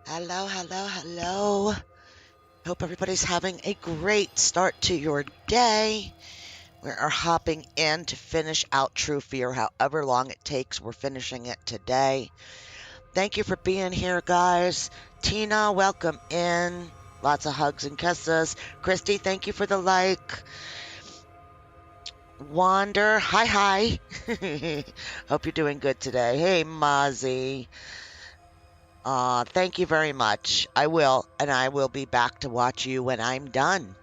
Hello, hello, hello. Hope everybody's having a great start to your day. We are hopping in to finish out True Fear, however long it takes. We're finishing it today. Thank you for being here, guys. Tina, welcome in. Lots of hugs and kisses. Christy, thank you for the like. Wander, hi, hi. Hope you're doing good today. Hey, Mozzie. Thank you very much. I will, and I will be back to watch you when I'm done.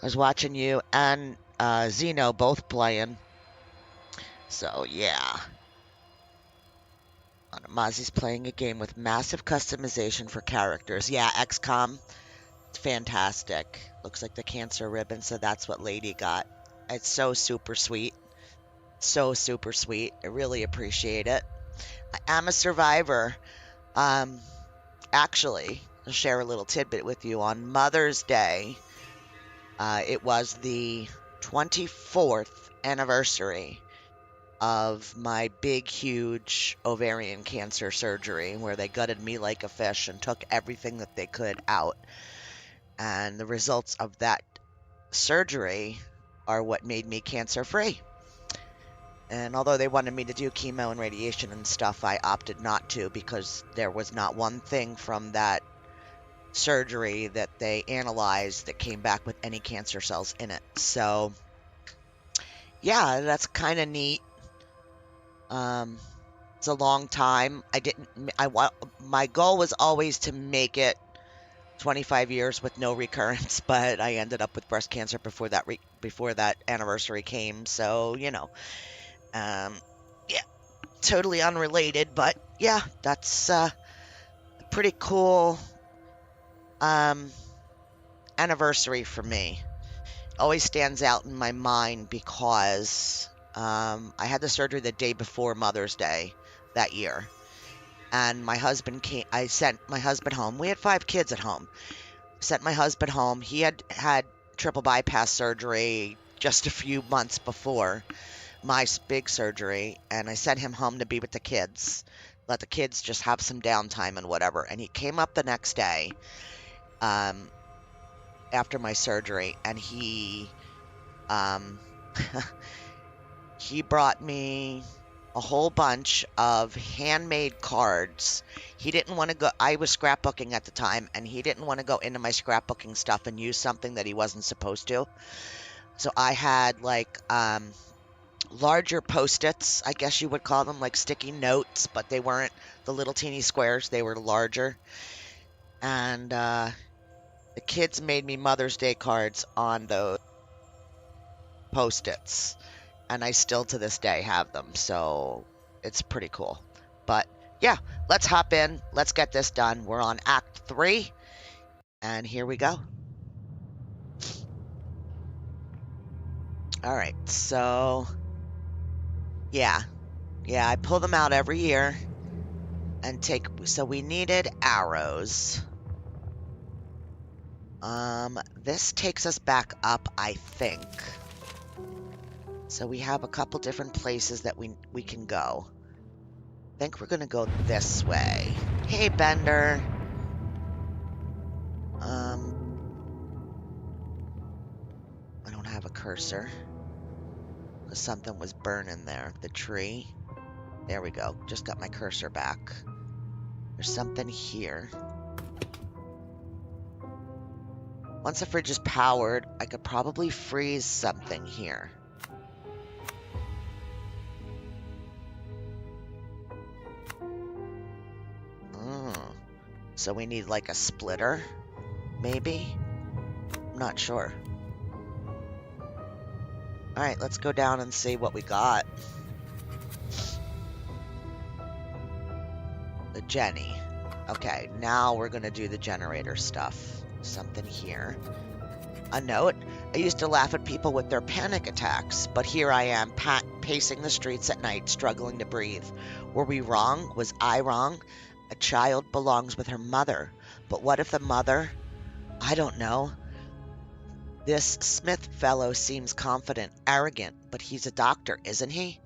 I was watching you and Zeno both playing. So, yeah. Mozzie's playing a game with massive customization for characters. Yeah, XCOM. It's fantastic. Looks like the cancer ribbon, so that's what Lady got. It's so super sweet. So super sweet. I really appreciate it. I am a survivor. Um, Actually, I'll share a little tidbit with you. On Mother's Day, it was the 24th anniversary of my big, huge ovarian cancer surgery where they gutted me like a fish and took everything that they could out. And the results of that surgery are what made me cancer free. And although they wanted me to do chemo and radiation and stuff, I opted not to because there was not one thing from that surgery that they analyzed that came back with any cancer cells in it. So, yeah, that's kind of neat. Um, it's a long time. My goal was always to make it 25 years with no recurrence, but I ended up with breast cancer before that anniversary came. So, um, yeah, totally unrelated, but yeah, that's a pretty cool um anniversary for me. Always stands out in my mind because I had the surgery the day before Mother's Day that year. And my husband came, I sent my husband home. We had 5 kids at home. Sent my husband home. He had had triple bypass surgery just a few months before my big surgery. And I sent him home to be with the kids, let the kids just have some downtime and whatever. And he came up the next day um, after my surgery and um, he brought me a whole bunch of handmade cards. He didn't want to go, I was scrapbooking at the time, and he didn't want to go into my scrapbooking stuff and use something that he wasn't supposed to. So I had like larger post-its, I guess you would call them, like sticky notes, but they weren't the little teeny squares, they were larger. And the kids made me Mother's Day cards on those post-its. And I still to this day have them, so it's pretty cool. But yeah, let's hop in. Let's get this done. We're on Act 3, and here we go. All right, so yeah, I pull them out every year and so we needed arrows. This takes us back up, I think. So we have a couple different places that we can go. I think we're gonna go this way. Hey, Bender. I don't have a cursor. Because something was burning there. The tree. There we go. Just got my cursor back. There's something here. Once the fridge is powered, I could probably freeze something here. So we need like a splitter, maybe? I'm not sure. Alright, let's go down and see what we got. The Jenny. Okay, now we're gonna do the generator stuff. Something here. A note. I used to laugh at people with their panic attacks, but here I am, pacing the streets at night, struggling to breathe. Were we wrong? Was I wrong? A child belongs with her mother. But what if the mother? I don't know. This Smith fellow seems confident, arrogant, but he's a doctor, isn't he?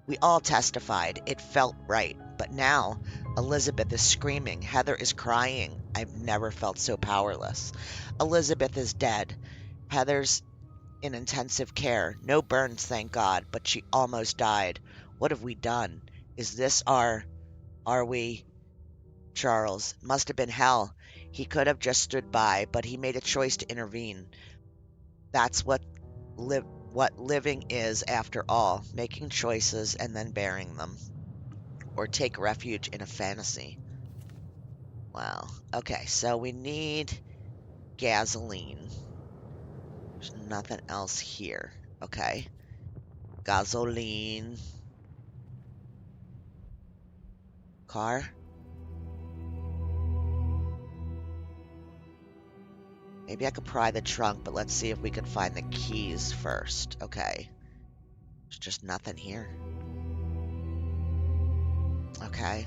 We all testified. It felt right. But now, Elizabeth is screaming. Heather is crying. I've never felt so powerless. Elizabeth is dead. Heather's in intensive care. No burns, thank God, but she almost died. What have we done? Is this are we? Charles. Must have been hell. He could have just stood by, but he made a choice to intervene. That's what living is after all, making choices and then bearing them. Or take refuge in a fantasy. Wow. Okay, so we need gasoline. There's nothing else here. Okay. Gasoline. Car. Maybe I could pry the trunk, but let's see if we can find the keys first. Okay. There's just nothing here. Okay.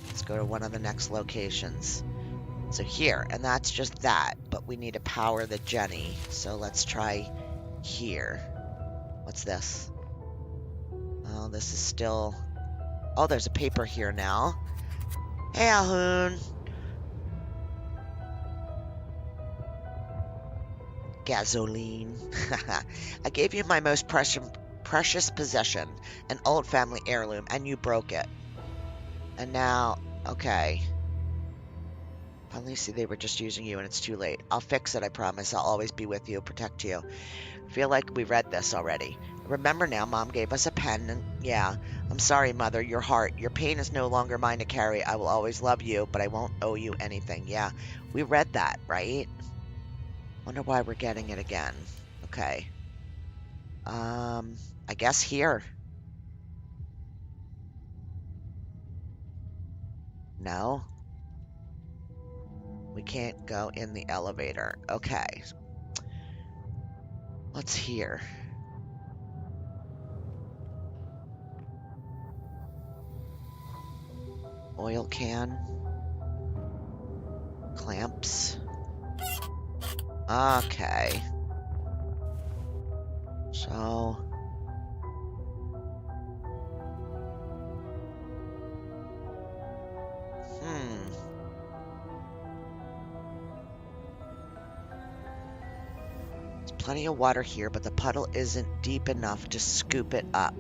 Let's go to one of the next locations. So here, and that's just that, but we need to power the Jenny. So let's try here. What's this? Oh, this is still... Oh, there's a paper here now. Hey, Alhoon. Gasoline. I gave you my most precious possession, an old family heirloom, and you broke it. And now, okay. Finally see they were just using you and it's too late. I'll fix it, I promise. I'll always be with you, protect you. Feel like we read this already. Remember now, Mom gave us a pen and yeah. I'm sorry, Mother, your heart. Your pain is no longer mine to carry. I will always love you, but I won't owe you anything. Yeah, we read that, right? Wonder why we're getting it again. Okay. I guess here. No? We can't go in the elevator. Okay. What's here? Oil can. Clamps. Okay. So... There's plenty of water here, but the puddle isn't deep enough to scoop it up.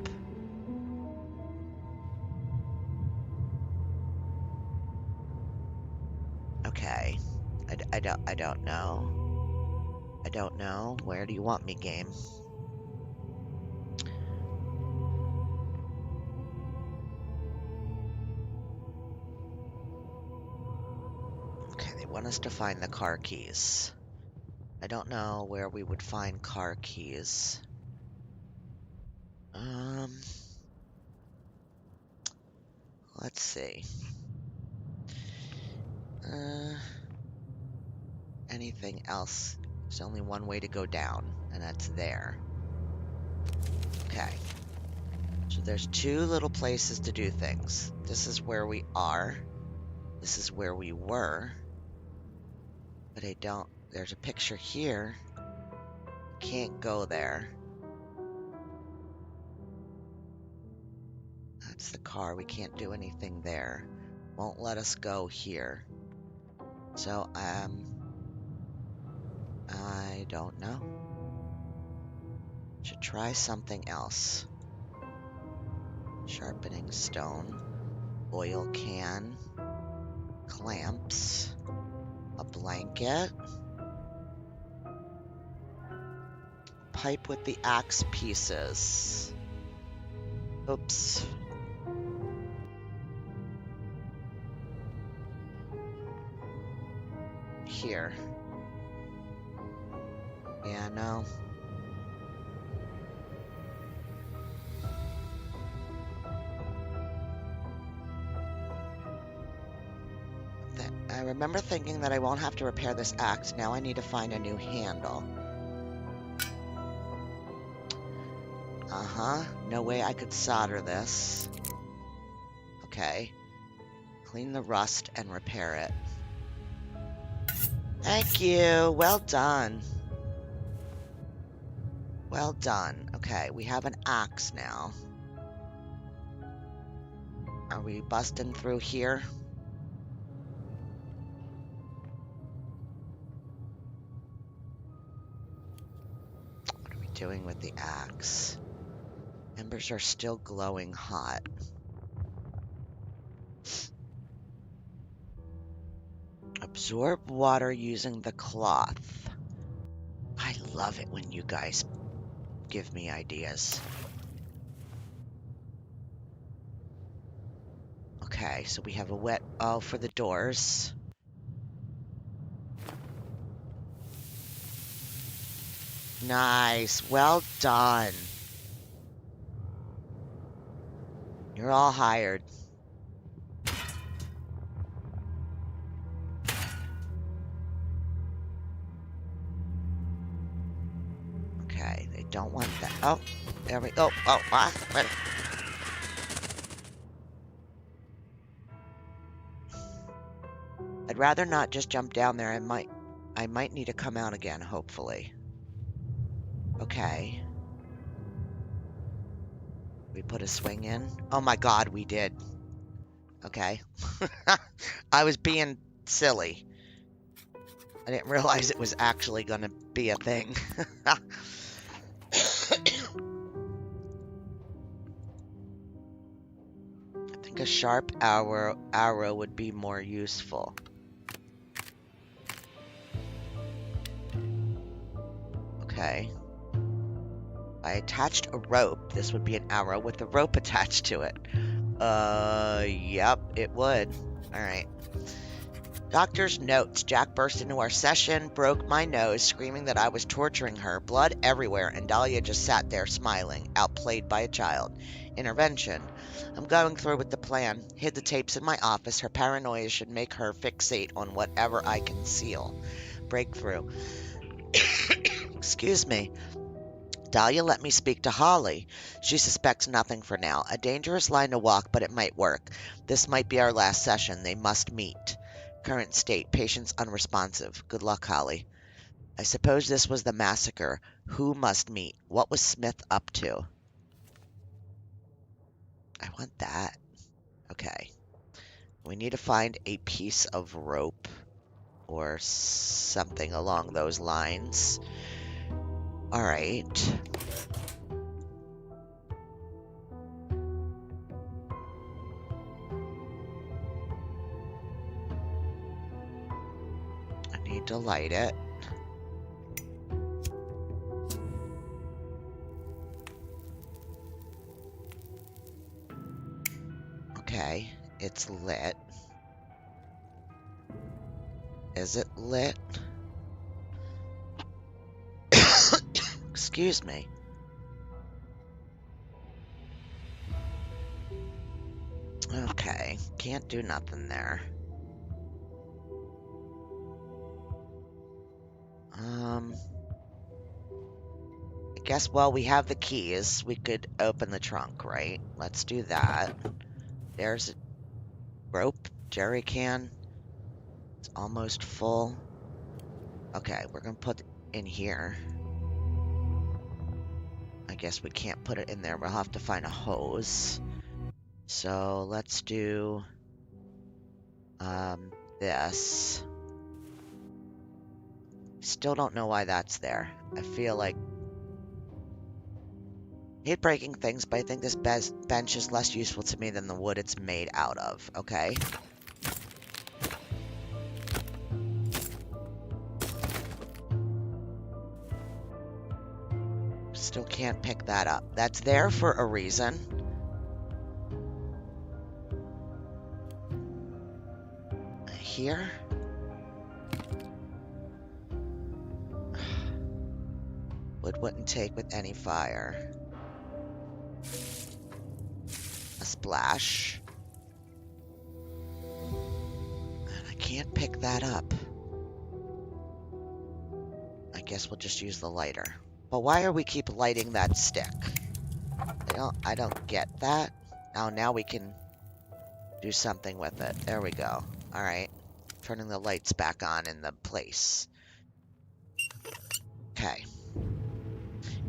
Okay. I don't know. I don't know. Where do you want me, game? Okay, they want us to find the car keys. I don't know where we would find car keys. Let's see. Anything else? There's only one way to go down, and that's there. Okay. So there's two little places to do things. This is where we are. This is where we were. But I don't... There's a picture here. Can't go there. That's the car. We can't do anything there. Won't let us go here. So, I don't know. Should try something else. Sharpening stone. Oil can. Clamps. A blanket. Pipe with the axe pieces. Oops. Here. Yeah, no. I remember thinking that I won't have to repair this axe. Now I need to find a new handle. Uh-huh. No way I could solder this. Okay. Clean the rust and repair it. Thank you. Well done. Well done. Okay, we have an axe now. Are we busting through here? What are we doing with the axe? Embers are still glowing hot. Absorb water using the cloth. I love it when you guys give me ideas. Okay, so we have a wet... Oh, for the doors. Nice. Well done. You're all hired. Okay, they don't want that. Oh, there we go. Oh, wait. I'd rather not just jump down there. I might need to come out again, hopefully. Okay. We put a swing in. Oh my God, we did. Okay. I was being silly. I didn't realize it was actually going to be a thing. I think a sharp arrow would be more useful. Okay. I attached a rope. This would be an arrow with a rope attached to it. Yep, it would. All right. Doctor's notes. Jack burst into our session, broke my nose, screaming that I was torturing her, blood everywhere, and Dahlia just sat there smiling, outplayed by a child. Intervention. I'm going through with the plan. Hid the tapes in my office. Her paranoia should make her fixate on whatever I conceal. Breakthrough. Excuse me. Dahlia let me speak to Holly. She suspects nothing for now. A dangerous line to walk, but it might work. This might be our last session. They must meet. Current state, patients unresponsive. Good luck, Holly. I suppose this was the massacre. Who must meet? What was Smith up to? I want that. Okay. We need to find a piece of rope or something along those lines. All right. I need to light it. Okay, it's lit. Is it lit? Excuse me. Okay, can't do nothing there. I guess while we have the keys, we could open the trunk, right? Let's do that. There's a rope, jerry can. It's almost full. Okay, we're gonna put it in here. I guess we can't put it in there. We'll have to find a hose. So let's do this. Still don't know why that's there. I feel like I hate breaking things, but I think this bench is less useful to me than the wood it's made out of. Okay. Still can't pick that up. That's there for a reason. Here? Wood wouldn't take with any fire. A splash. And I can't pick that up. I guess we'll just use the lighter. But why are we keep lighting that stick? I don't get that. Oh, now we can do something with it. There we go. All right. Turning the lights back on in the place. Okay.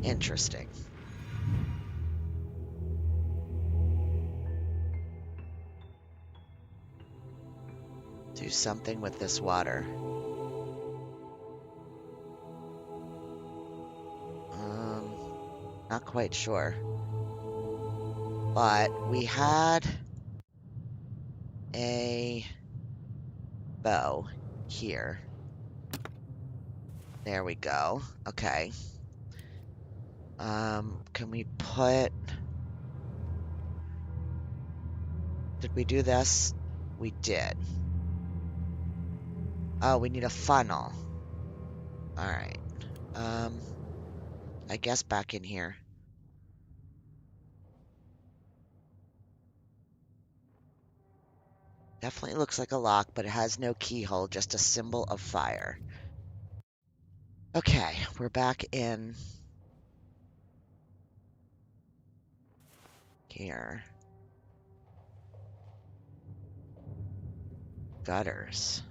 Interesting. Do something with this water. Not quite sure. But we had a bow here. There we go. Okay. Can we put... Did we do this? We did. Oh, we need a funnel. All right. I guess back in here. Definitely looks like a lock, but it has no keyhole, just a symbol of fire. Okay, we're back in here. Gutters.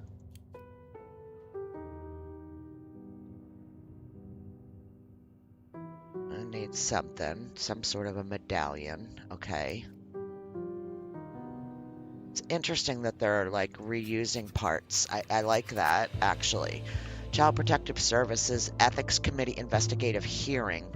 I need something, some sort of a medallion. Okay. It's interesting that they're like reusing parts. I like that, actually. Child Protective Services Ethics Committee investigative hearing.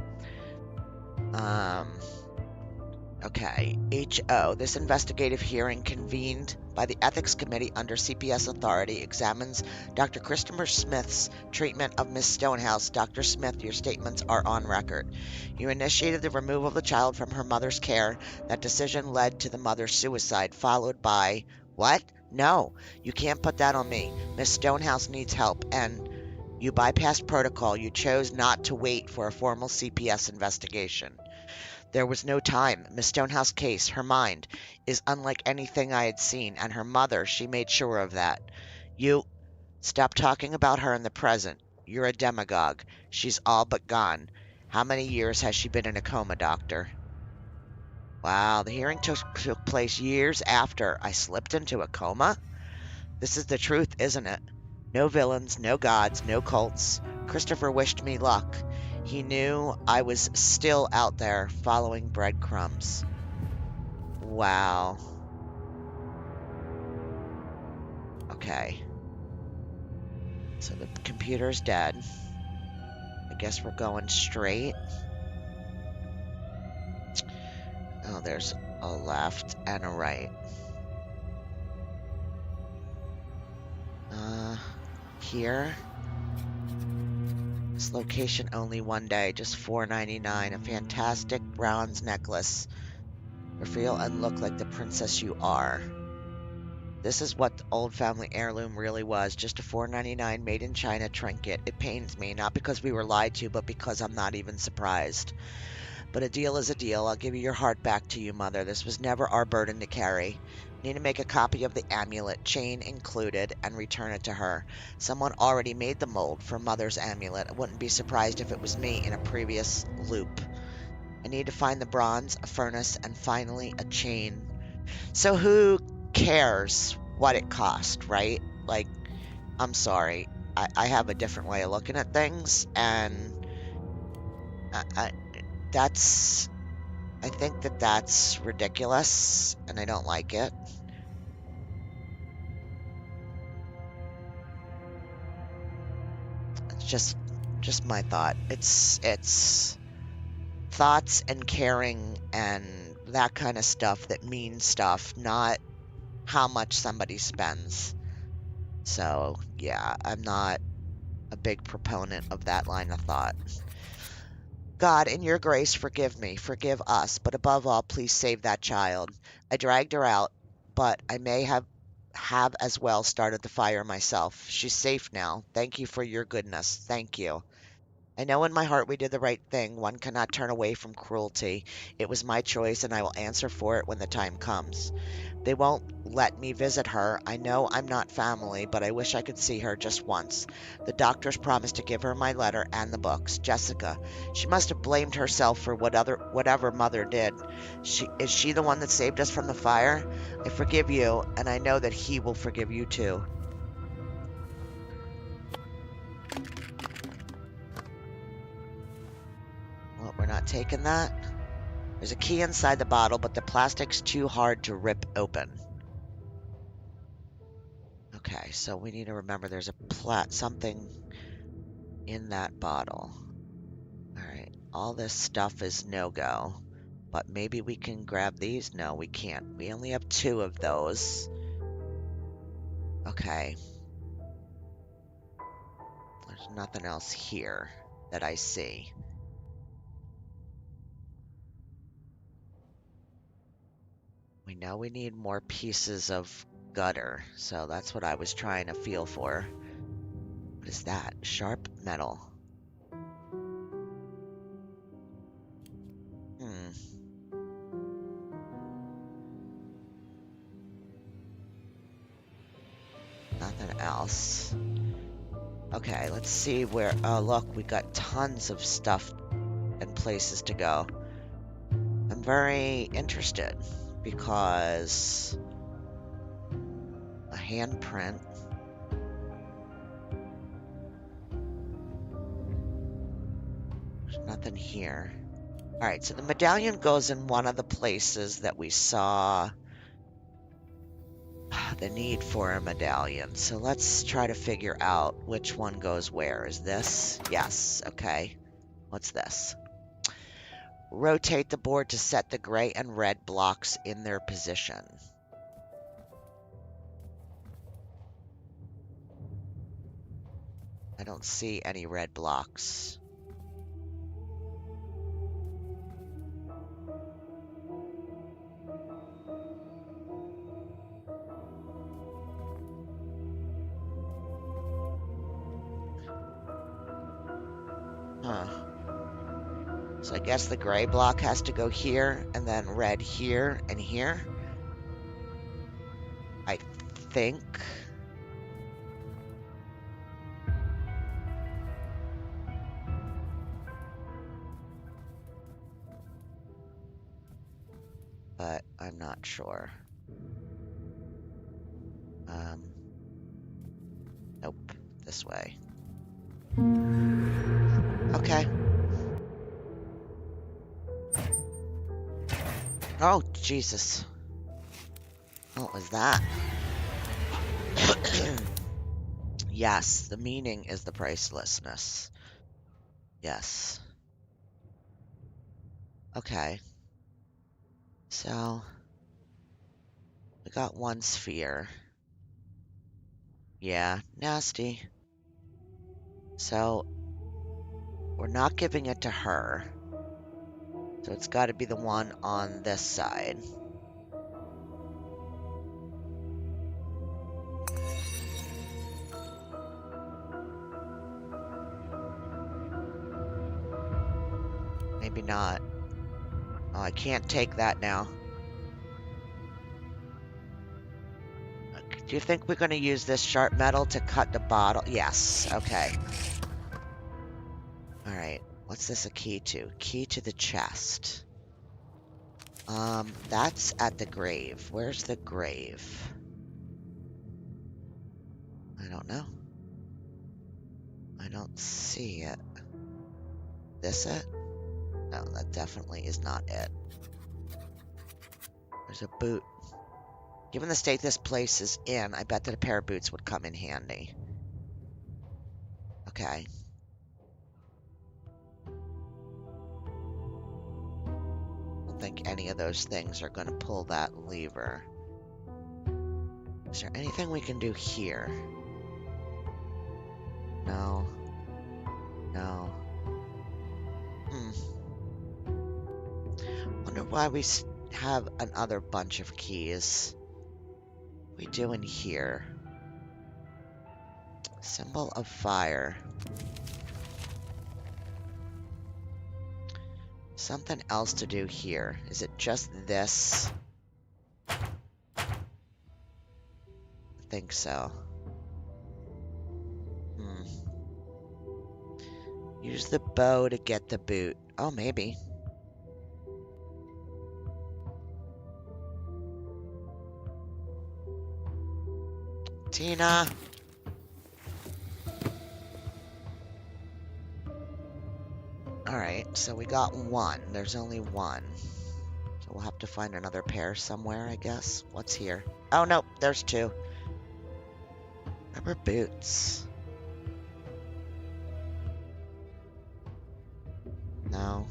Okay, HO. This investigative hearing convened by the Ethics Committee under CPS authority examines Dr. Christopher Smith's treatment of Miss Stonehouse. Dr. Smith, your statements are on record. You initiated the removal of the child from her mother's care. That decision led to the mother's suicide, followed by... What? No, you can't put that on me. Miss Stonehouse needs help, and you bypassed protocol. You chose not to wait for a formal CPS investigation. There was no time. Miss Stonehouse case, her mind, is unlike anything I had seen, and her mother, she made sure of that. You... Stop talking about her in the present. You're a demagogue. She's all but gone. How many years has she been in a coma, doctor? Wow, the hearing took place years after I slipped into a coma? This is the truth, isn't it? No villains, no gods, no cults. Christopher wished me luck. He knew I was still out there following breadcrumbs. Wow. Okay. So the computer's dead. I guess we're going straight. Oh, there's a left and a right. Here. This location only one day, just $4.99. A fantastic bronze necklace. Feel and look like the princess you are. This is what the old family heirloom really was, just a $4.99 made in China trinket. It pains me, not because we were lied to, but because I'm not even surprised. But a deal is a deal. I'll give you your heart back to you, Mother. This was never our burden to carry. Need to make a copy of the amulet, chain included, and return it to her. Someone already made the mold for Mother's amulet. I wouldn't be surprised if it was me in a previous loop. I need to find the bronze, a furnace, and finally a chain. So who cares what it cost, right? Like, I'm sorry. I have a different way of looking at things, and that's... I think that that's ridiculous, and I don't like it. It's just my thought. It's thoughts and caring and that kind of stuff that means stuff, not how much somebody spends. So, yeah, I'm not a big proponent of that line of thought. God, in your grace, forgive me, forgive us, but above all, please save that child. I dragged her out, but I may have as well started the fire myself. She's safe now. Thank you for your goodness. Thank you. I know in my heart we did the right thing. One cannot turn away from cruelty. It was my choice, and I will answer for it when the time comes. They won't let me visit her. I know I'm not family, but I wish I could see her just once. The doctors promised to give her my letter and the books. Jessica, she must have blamed herself for whatever Mother did. Is she the one that saved us from the fire? I forgive you, and I know that he will forgive you too. Well, we're not taking that. There's a key inside the bottle, but the plastic's too hard to rip open. Okay, so we need to remember there's something in that bottle. All right, all this stuff is no-go, but maybe we can grab these? No, we can't. We only have 2 of those. Okay. There's nothing else here that I see. We know we need more pieces of gutter, so that's what I was trying to feel for. What is that? Sharp metal. Hmm. Nothing else. Okay, let's see where... Oh, look, we got tons of stuff and places to go. I'm very interested because a handprint. There's nothing here. All right, so the medallion goes in one of the places that we saw the need for a medallion. So let's try to figure out which one goes where. Is this? Yes, okay. What's this? Rotate the board to set the gray and red blocks in their position. I don't see any red blocks. Huh. So I guess the gray block has to go here, and then red here and here. I think. But I'm not sure. Nope, this way. Okay. Oh, Jesus. What was that? Yes, the meaning is the pricelessness. Yes. Okay. So, we got 1 sphere. Yeah, nasty. So, we're not giving it to her. So it's got to be the one on this side. Maybe not. Oh, I can't take that now. Do you think we're going to use this sharp metal to cut the bottle? Yes. Okay. All right. What's this a key to? Key to the chest. That's at the grave. Where's the grave? I don't know. I don't see it. This it? No, that definitely is not it. There's a boot. Given the state this place is in, I bet that a pair of boots would come in handy. Okay. I don't think any of those things are going to pull that lever. Is there anything we can do here? No. No. Wonder why we have another bunch of keys. What are we doing here? Symbol of fire. Something else to do here. Is it just this? I think so. Use the bow to get the boot. Oh, maybe. Tina! Alright, so we got 1. There's only 1. So we'll have to find another pair somewhere, I guess. What's here? Oh, no, there's 2. Or boots. No.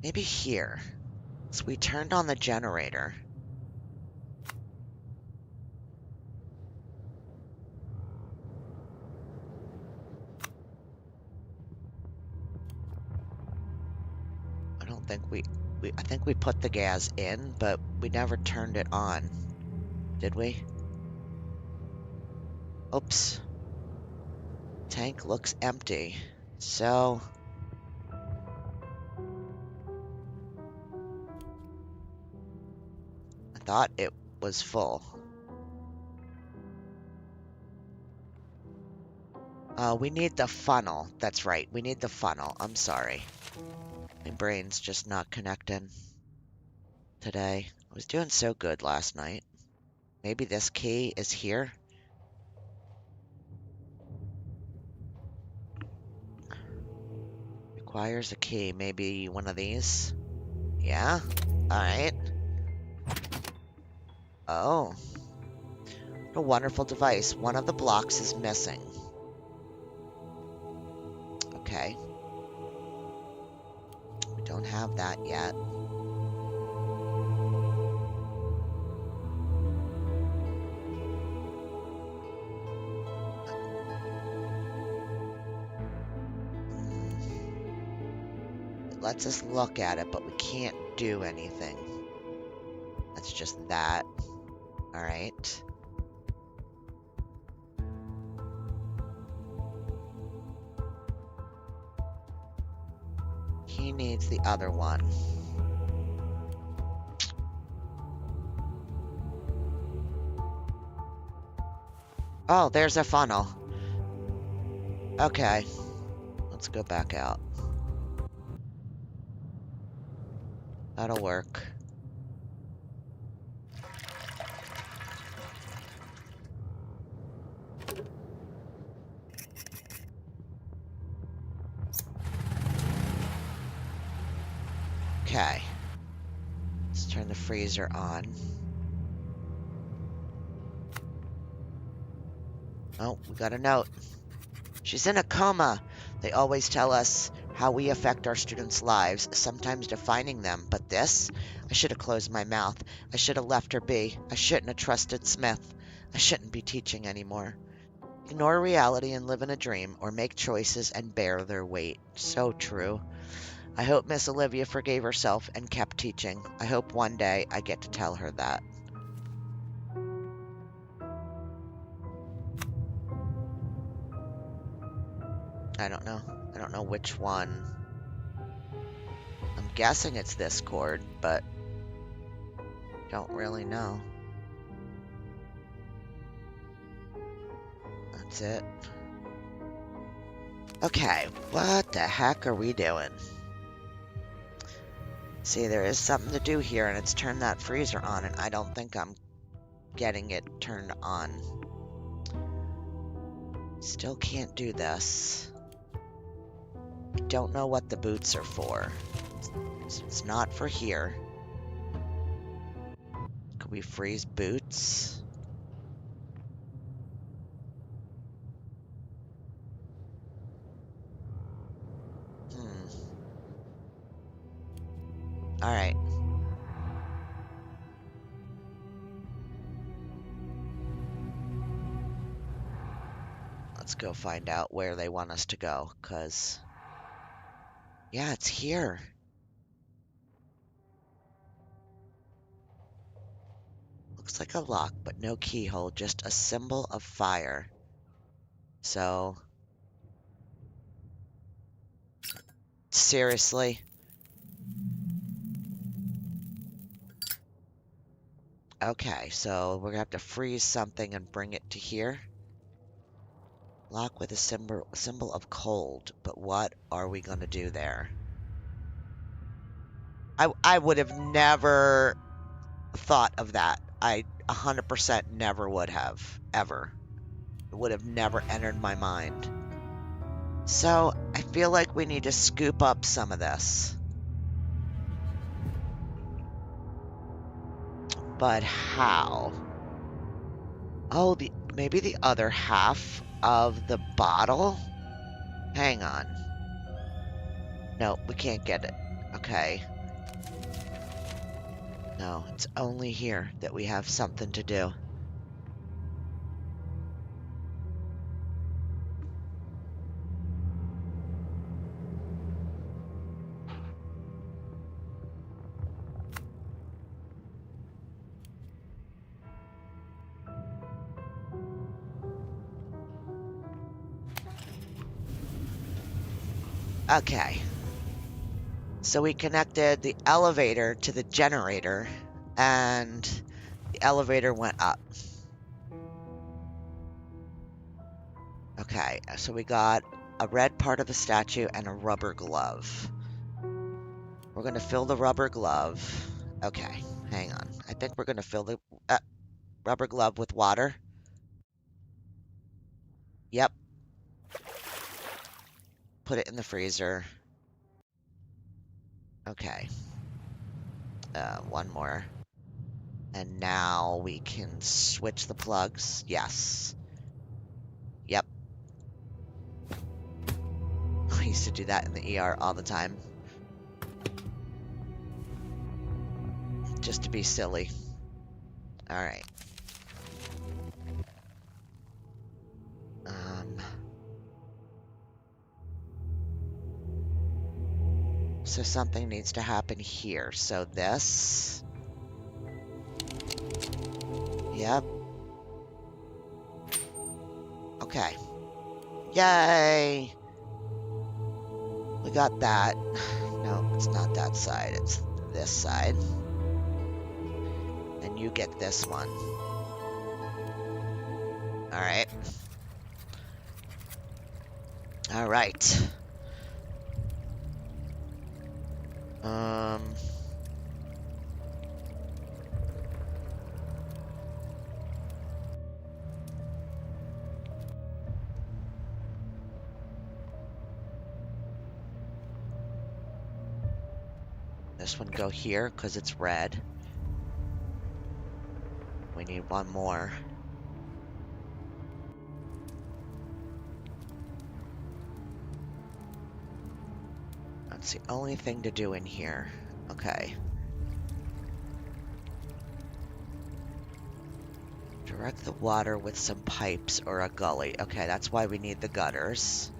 Maybe here. So we turned on the generator. I don't think I think we put the gas in, but we never turned it on. Did we? Oops. Tank looks empty. So I thought it was full. We need the funnel. That's right. We need the funnel. I'm sorry. My brain's just not connecting today. I was doing so good last night. Maybe this key is here? Requires a key. Maybe one of these? Yeah? Alright. Oh. What a wonderful device. One of the blocks is missing. Okay. We don't have that yet. It lets us look at it, but we can't do anything. That's just that. Alright. He needs the other one. Oh, there's a funnel. Okay. Let's go back out. That'll work. Okay. Let's turn the freezer on. Oh, we got a note. She's in a coma. They always tell us how we affect our students' lives, sometimes defining them. But this? I should have closed my mouth. I should have left her be. I shouldn't have trusted Smith. I shouldn't be teaching anymore. Ignore reality and live in a dream, or make choices and bear their weight. So true. I hope Miss Olivia forgave herself and kept teaching. I hope one day I get to tell her that. I don't know. I don't know which one. I'm guessing it's this chord, but don't really know. That's it. Okay, what the heck are we doing? See, there is something to do here, and it's turn that freezer on, and I don't think I'm getting it turned on. Still can't do this. I don't know what the boots are for. It's not for here. Could we freeze boots? Alright. Let's go find out where they want us to go, because... yeah, it's here. Looks like a lock, but no keyhole, just a symbol of fire. So... seriously? Okay, so we're gonna have to freeze something and bring it to here. Lock with a symbol of cold, but what are we gonna do there? I would have never thought of that. I 100% never would have, ever. It would have never entered my mind. So, I feel like we need to scoop up some of this. But how? Oh, maybe the other half of the bottle? Hang on. No, we can't get it. Okay. No, it's only here that we have something to do. Okay. So we connected the elevator to the generator, and the elevator went up. Okay, so we got a red part of a statue and a rubber glove. We're going to fill the rubber glove. Okay, hang on. I think we're going to fill the rubber glove with water. Yep. Put it in the freezer. Okay. One more. And now we can switch the plugs. Yes. Yep. I used to do that in the ER all the time. Just to be silly. Alright. So something needs to happen here. So this. Yep. Okay. Yay! We got that. No, it's not that side. It's this side. And you get this one. Alright. Alright. This one go here because it's red. We need one more. That's the only thing to do in here. Okay. Direct the water with some pipes or a gully. Okay, that's why we need the gutters.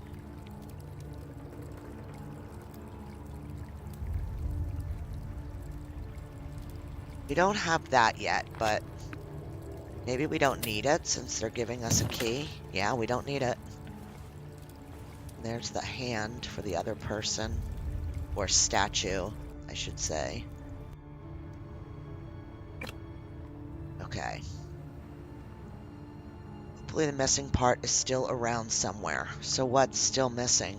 We don't have that yet, but maybe we don't need it since they're giving us a key. Yeah, we don't need it. There's the hand for the other person. Or statue, I should say. Okay. Hopefully the missing part is still around somewhere. So what's still missing?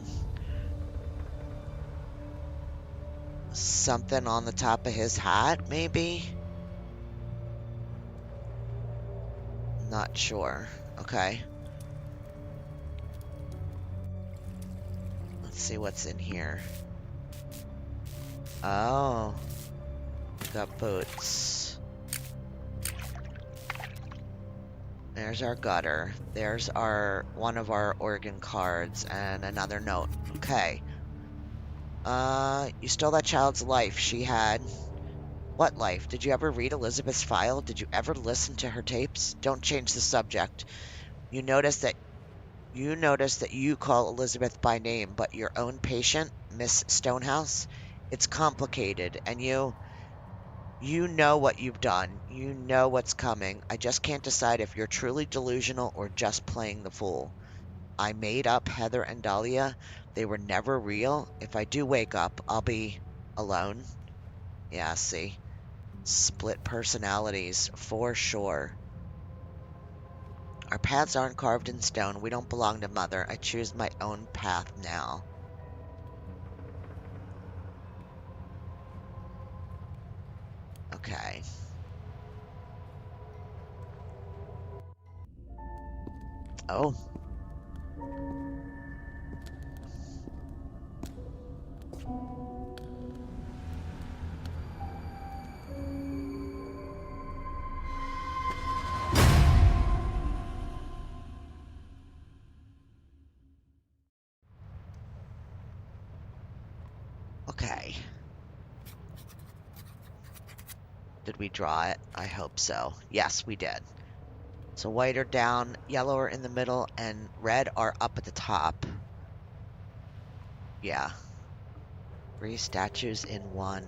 Something on the top of his hat, maybe? Not sure. Okay. Let's see what's in here. Oh. Got boots. There's our gutter. There's one of our organ cards and another note. Okay. You stole that child's life. She had... What life? Did you ever read Elizabeth's file? Did you ever listen to her tapes? Don't change the subject. You notice that you call Elizabeth by name, but your own patient, Miss Stonehouse, it's complicated, and you know what you've done. You know what's coming. I just can't decide if you're truly delusional or just playing the fool. I made up Heather and Dahlia. They were never real. If I do wake up, I'll be alone. Yeah, see. Split personalities, for sure. Our paths aren't carved in stone. We don't belong to Mother. I choose my own path now. Okay. Oh. Did we draw it? I hope so. Yes, we did. So white are down, yellow are in the middle, and red are up at the top. Yeah. 3 statues in one.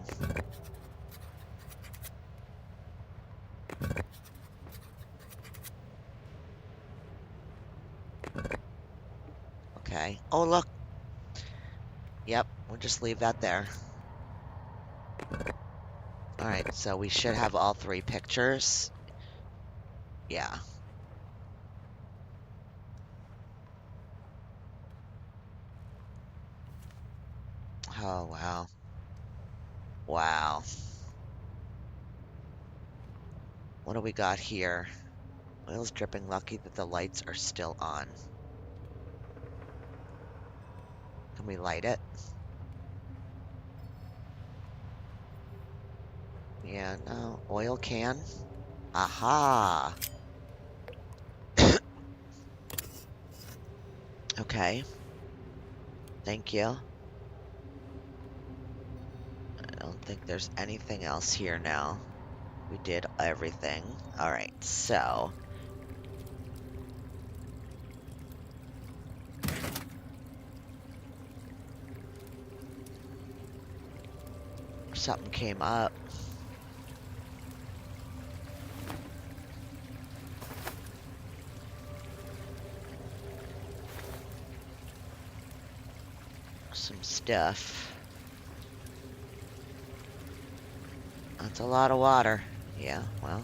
Okay. Oh, look. Yep, we'll just leave that there. Alright, so we should have all 3 pictures. Yeah. Oh, wow. Wow. What do we got here? Oil's dripping, lucky that the lights are still on. Can we light it? Yeah, no. Oil can? Aha! Okay. Thank you. I don't think there's anything else here now. We did everything. Alright, so... something came up. Some stuff. That's a lot of water. Yeah, well.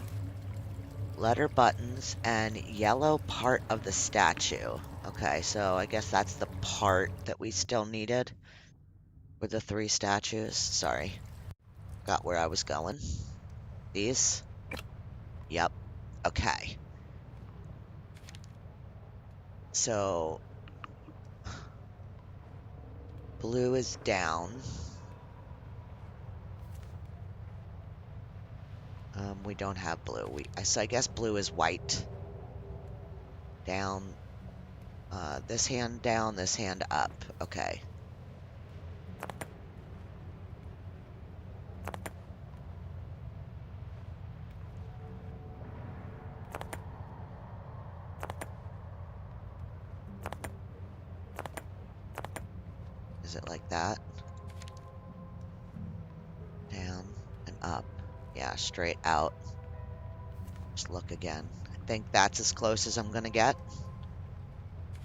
Letter buttons and yellow part of the statue. Okay, so I guess that's the part that we still needed with the 3 statues. Sorry. Got where I was going. These? Yep. Okay. So blue is down. We don't have blue. So I guess blue is white. Down. This hand down, this hand up. Okay. Is it like that? Down and up. Yeah, straight out. Just look again. I think that's as close as I'm gonna get.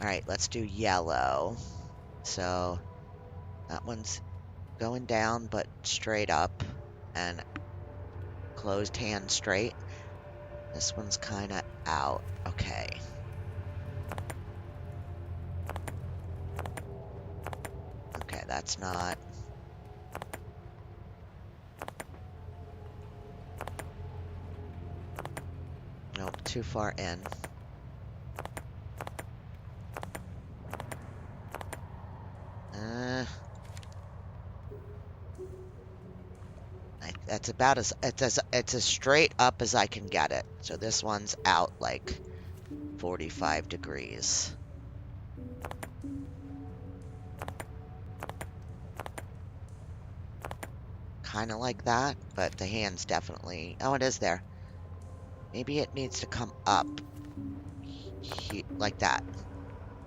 Alright, let's do yellow. So that one's going down but straight up and closed hand straight. This one's kind of out. Okay. Okay, that's not... Nope, too far in. That's about it's as straight up as I can get it. So this one's out like 45 degrees. Kind of like that, but the hand's definitely... Oh, it is there. Maybe it needs to come up like that.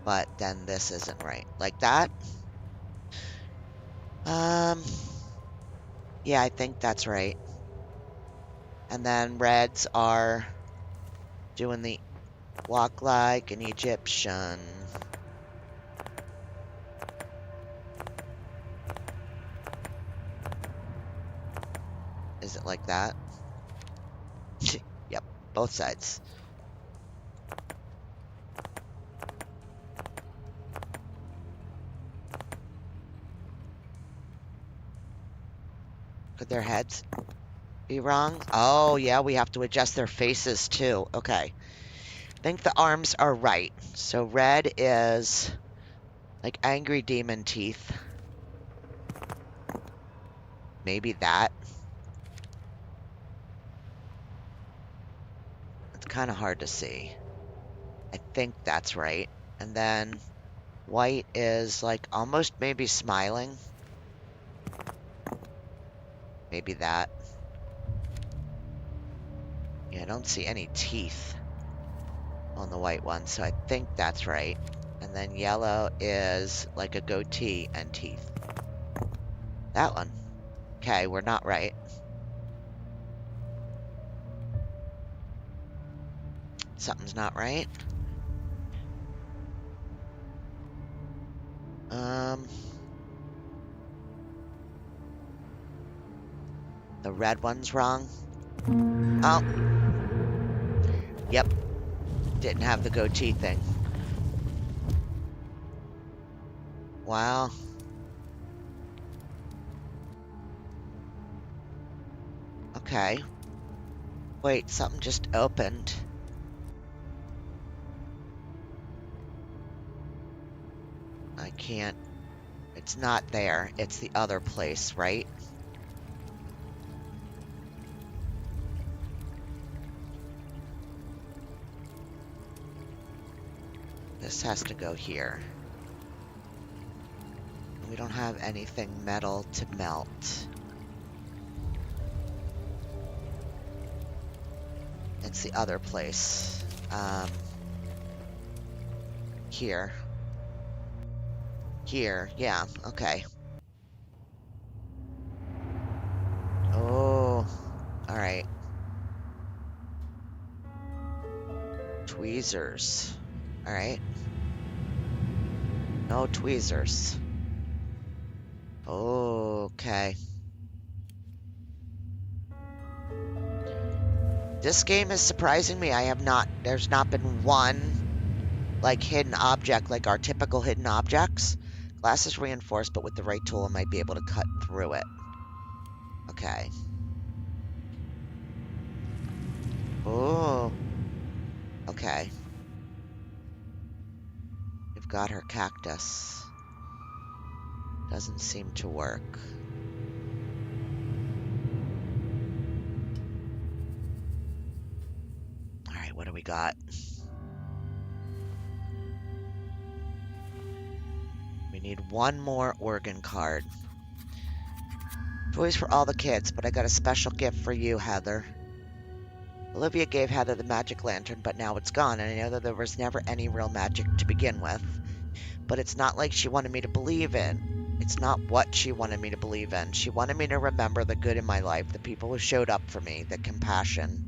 But then this isn't right. Like that? Yeah, I think that's right. And then reds are doing the walk like an Egyptian. Is it like that? Yep, both sides. Could their heads be wrong? Oh, yeah, we have to adjust their faces too. Okay. I think the arms are right. So red is like angry demon teeth. Maybe that. It's kind of hard to see. I think that's right. And then white is like almost maybe smiling. Maybe that. Yeah, I don't see any teeth on the white one, so I think that's right. And then yellow is like a goatee and teeth. That one. Okay, we're not right. Something's not right. The red one's wrong. Oh, yep. Didn't have the goatee thing. Wow. Okay. Wait, something just opened. I can't. It's not there. It's the other place, right? This has to go here. We don't have anything metal to melt. It's the other place. Here. Here, yeah, okay. Oh, alright. Tweezers. Alright. No tweezers. Okay. This game is surprising me. There's not been one, like, hidden object, like our typical hidden objects. Glass is reinforced, but with the right tool, I might be able to cut through it. Okay. Oh. Okay. We've got her cactus. Doesn't seem to work. Alright, what do we got? We need one more organ card. Toys for all the kids, but I got a special gift for you, Heather. Olivia gave Heather the magic lantern, but now it's gone, and I know that there was never any real magic to begin with. But it's not like she wanted me to believe in. It's not what she wanted me to believe in. She wanted me to remember the good in my life, the people who showed up for me, the compassion.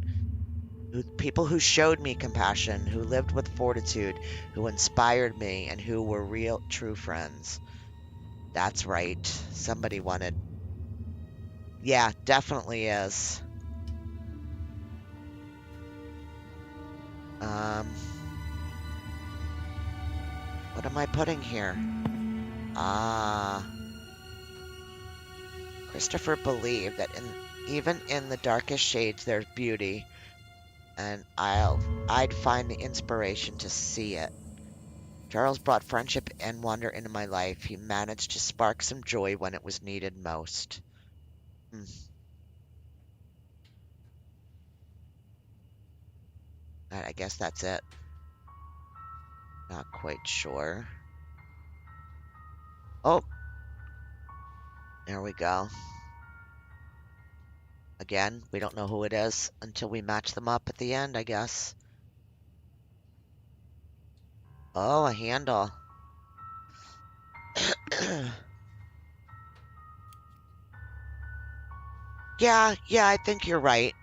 People who showed me compassion, who lived with fortitude, who inspired me, and who were real, true friends. That's right. Somebody wanted... Yeah, definitely is. What am I putting here? Ah. Christopher believed that even in the darkest shades there's beauty, and I'd find the inspiration to see it. Charles brought friendship and wonder into my life. He managed to spark some joy when it was needed most. Hmm. I guess that's it. Not quite sure. Oh, there we go. Again, we don't know who it is until we match them up at the end, I guess. Oh, a handle. Yeah, I think you're right.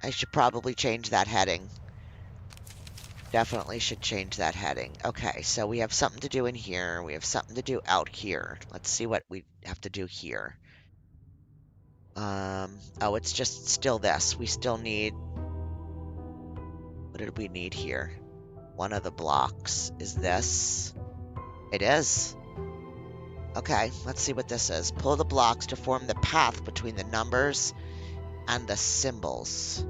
I should probably change that heading. Definitely should change that heading. Okay, so we have something to do in here. We have something to do out here. Let's see what we have to do here. Oh, it's just still this. We still need... What did we need here? One of the blocks. Is this? It is. Okay, let's see what this is. Pull the blocks to form the path between the numbers and the symbols.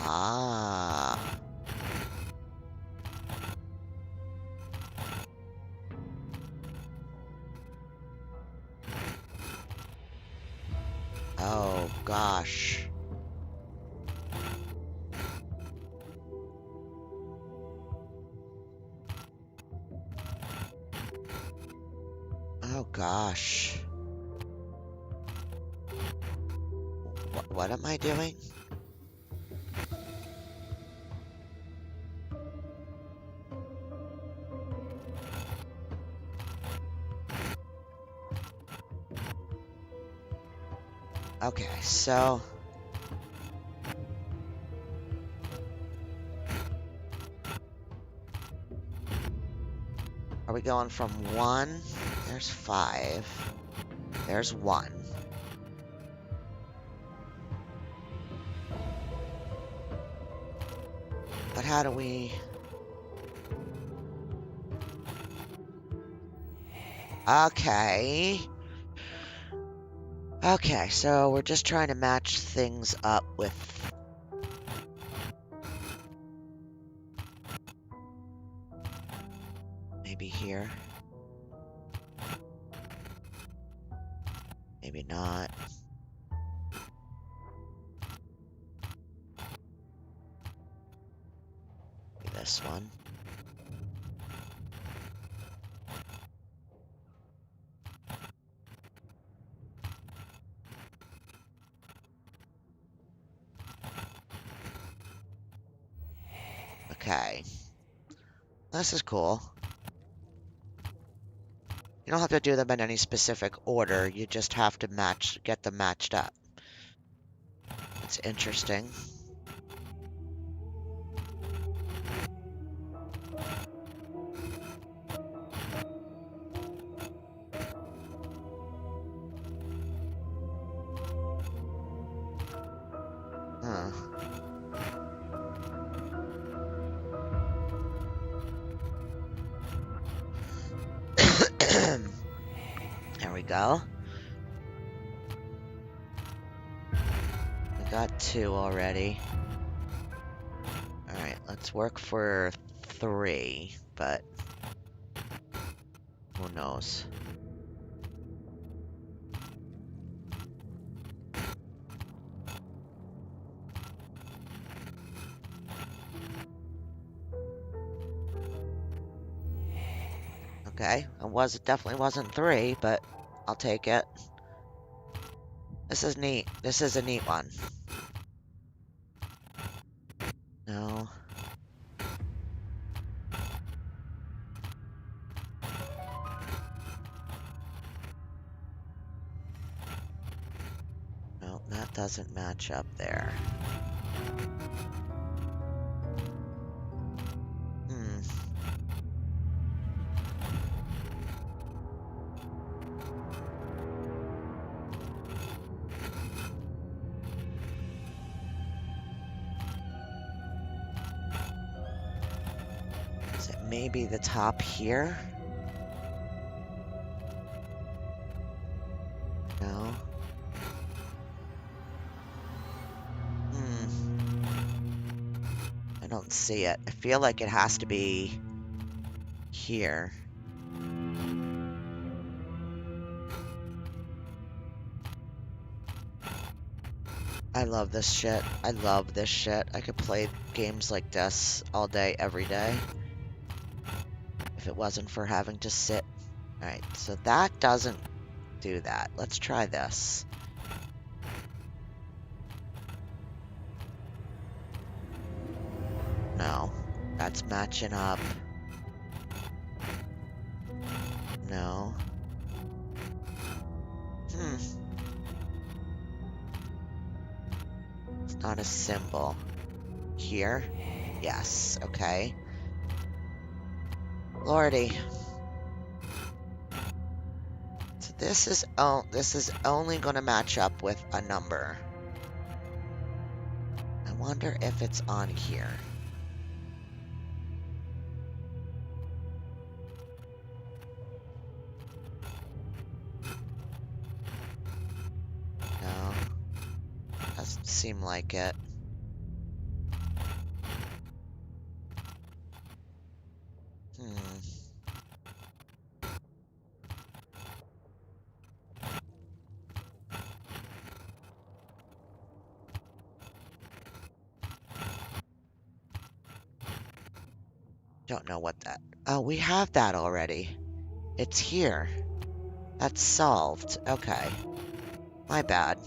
Ah. Oh, gosh. gosh. What am I doing? Okay, so... Are we going from 1? There's 5. There's 1. But how do we... Okay. Okay, so we're just trying to match things up with... Maybe here. Maybe not. Maybe this one. Okay. This is cool. You don't have to do them in any specific order. You just have to get them matched up. It's interesting. Huh. There we go. We got 2 already. Alright, let's work for 3, but who knows? Okay, it definitely wasn't 3, but I'll take it. This is neat. This is a neat one. No. No, that doesn't match up there. Hmm. Is it maybe the top here? No. I don't see it. I feel like it has to be here. I love this shit. I love this shit. I could play games like this all day, every day. If it wasn't for having to sit. Alright, so that doesn't do that. Let's try this. No. That's matching up. No. It's not a symbol. Here? Yes, okay. Lordy. So this is only going to match up with a number. I wonder if it's on here. No. Doesn't seem like it. Don't know what that... Oh, we have that already. It's here. That's solved. Okay. My bad.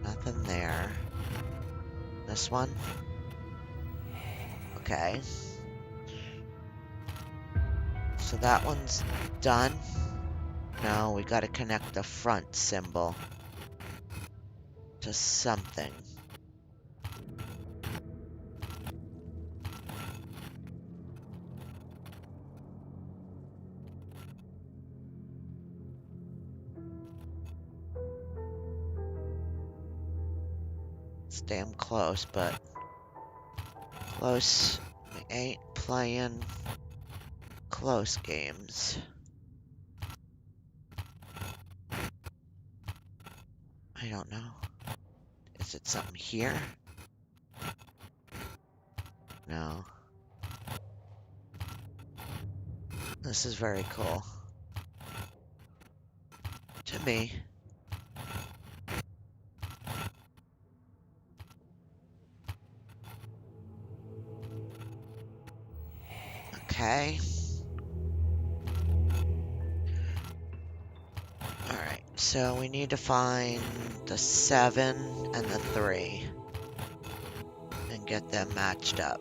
Nothing there. This one? Okay. So that one's done. Now we gotta connect the front symbol to something. It's damn close, but close. We ain't playing close games. I don't know. Is it something here? No. This is very cool. To me. Okay. Alright, so we need to find the 7 and the 3 and get them matched up.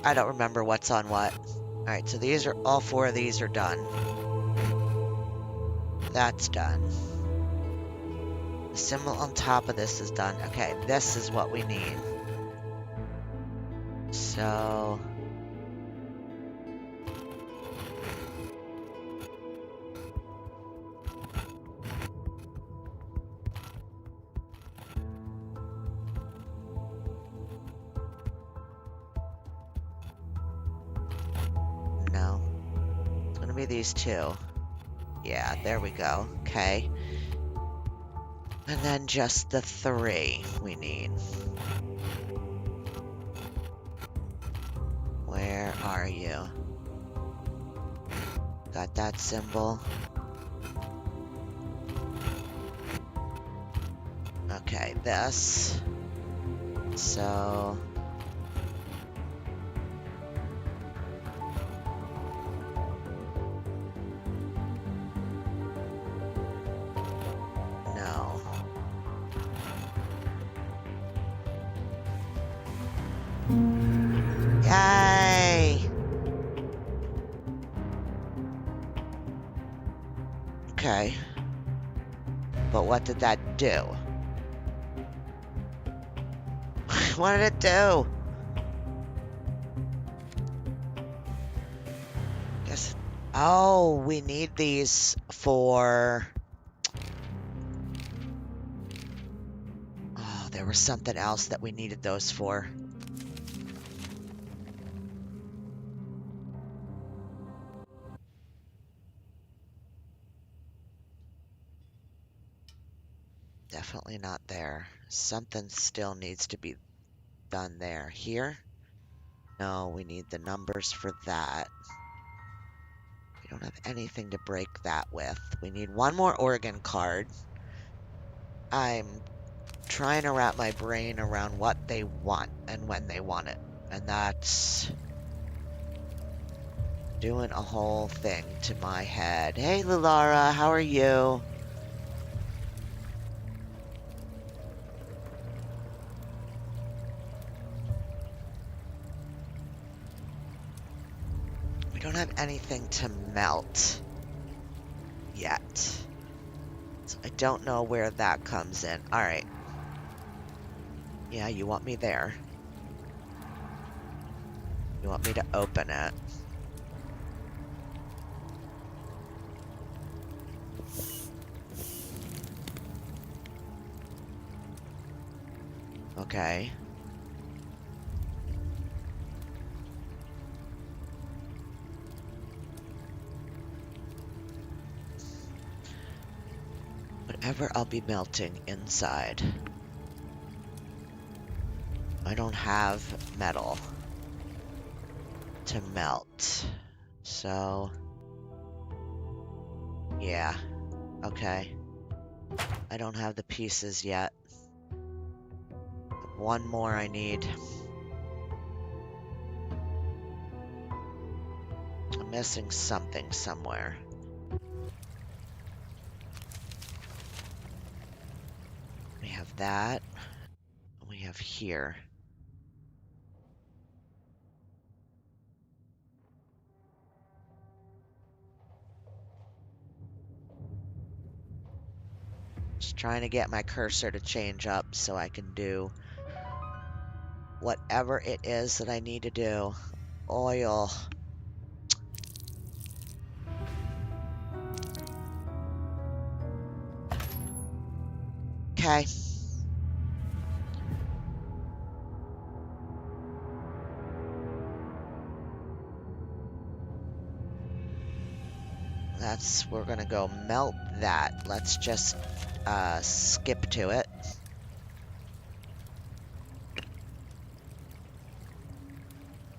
I don't remember what's on what. Alright, so these are, all 4 of these are done. That's done. The symbol on top of this is done. Okay, this is what we need. So... no. It's gonna be these 2. Yeah, there we go. Okay. And then just the 3 we need. Where are you? Got that symbol. Okay, this. So... no. Yay! Okay. But what did that do? What did it do? Yes. Oh, we need these for... oh, there was something else that we needed those for. Definitely not there. Something still needs to be done there. Here? No, we need the numbers for that. We don't have anything to break that with. We need one more organ card. I'm trying to wrap my brain around what they want and when they want it. And that's doing a whole thing to my head. Hey, Lulara, how are you? We don't have anything to melt yet. So I don't know where that comes in. All right. Yeah, you want me there. You want me to open it. Okay. Whatever I'll be melting inside. I don't have metal to melt. So, yeah. Okay. I don't have the pieces yet. One more I need. I'm missing something somewhere. We have that. We have here. Just trying to get my cursor to change up so I can do whatever it is that I need to do. Oil. Okay. We're gonna go melt that. Let's just skip to it.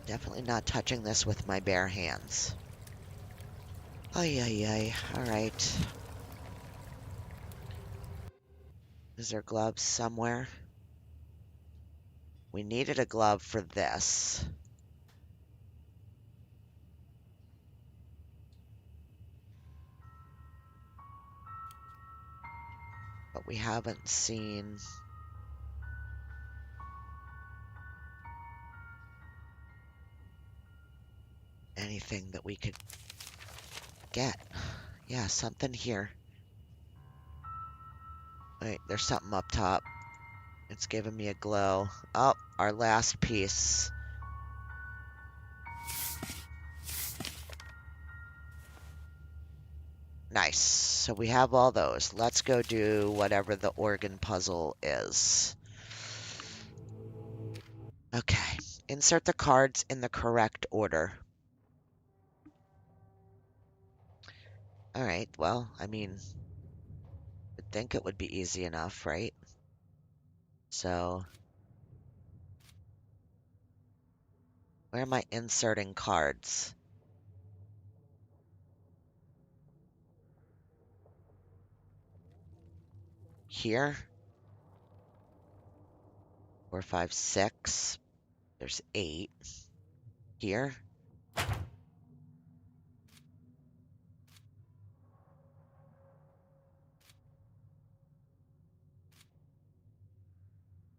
Definitely not touching this with my bare hands. Ay, ay, ay. Alright. Is there gloves somewhere? We needed a glove for this. But we haven't seen anything that we could get. Yeah, something here. Wait, there's something up top. It's giving me a glow. Oh, our last piece. Nice. So we have all those. Let's go do whatever the organ puzzle is. Okay. Insert the cards in the correct order. All right. Well, I mean, I'd think it would be easy enough, right? So, where am I inserting cards? Here? 4, 5, 6. There's 8. Here?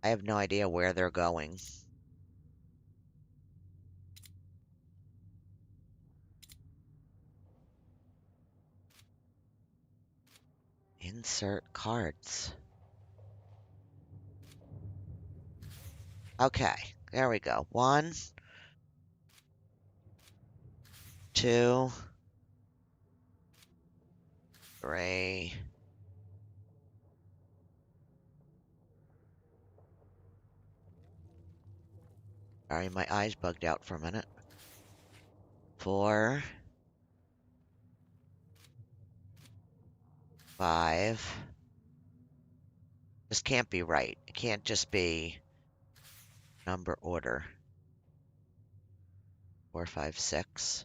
I have no idea where they're going. Insert cards. Okay, there we go. 1, 2, 3. Sorry, my eyes bugged out for a minute. 4, 5. This can't be right. It can't just be number order. 4, 5, 6.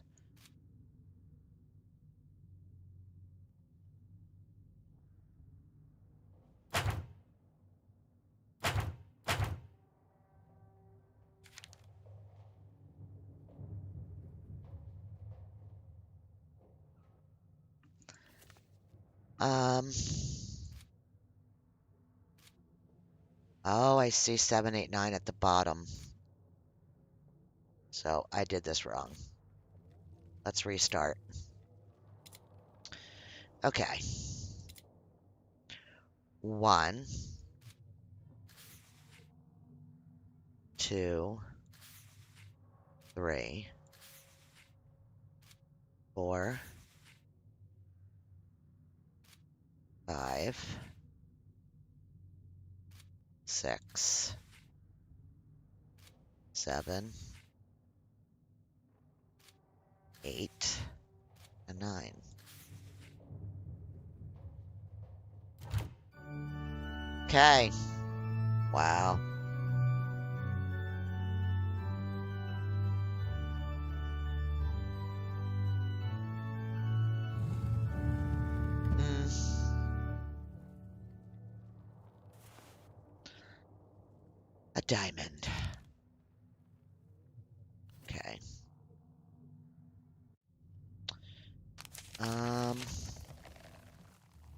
Oh, I see 7, 8, 9 at the bottom. So I did this wrong. Let's restart. Okay. 1, 2, 3, 4, 5, 6, 7, 8, and 9. Okay. Wow. A diamond. Okay.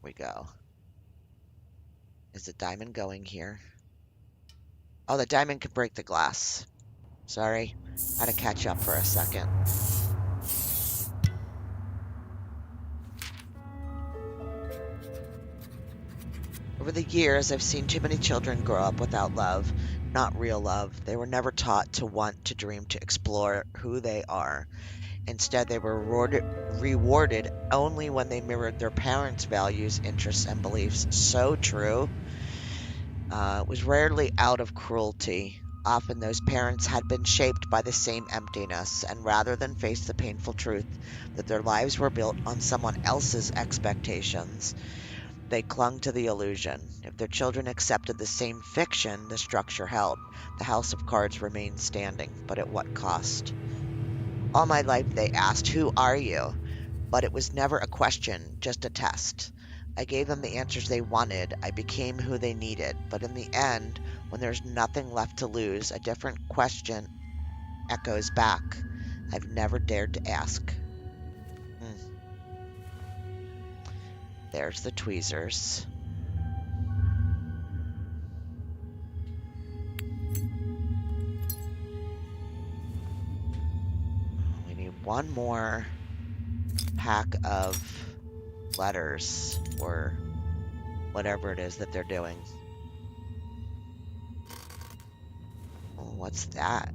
We go. Is the diamond going here? Oh, the diamond could break the glass. Sorry. Had to catch up for a second. Over the years, I've seen too many children grow up without love, not real love. They were never taught to want, to dream, to explore who they are. Instead, they were rewarded only when they mirrored their parents' values, interests, and beliefs. So true. It was rarely out of cruelty. Often those parents had been shaped by the same emptiness, and rather than face the painful truth that their lives were built on someone else's expectations, they clung to the illusion. If their children accepted the same fiction, the structure held. The house of cards remained standing, but at what cost? All my life they asked, "Who are you?" But it was never a question, just a test. I gave them the answers they wanted. I became who they needed. But in the end, when there's nothing left to lose, a different question echoes back. I've never dared to ask. Hmm. There's the tweezers. We need one more pack of letters or whatever it is that they're doing. Oh, what's that?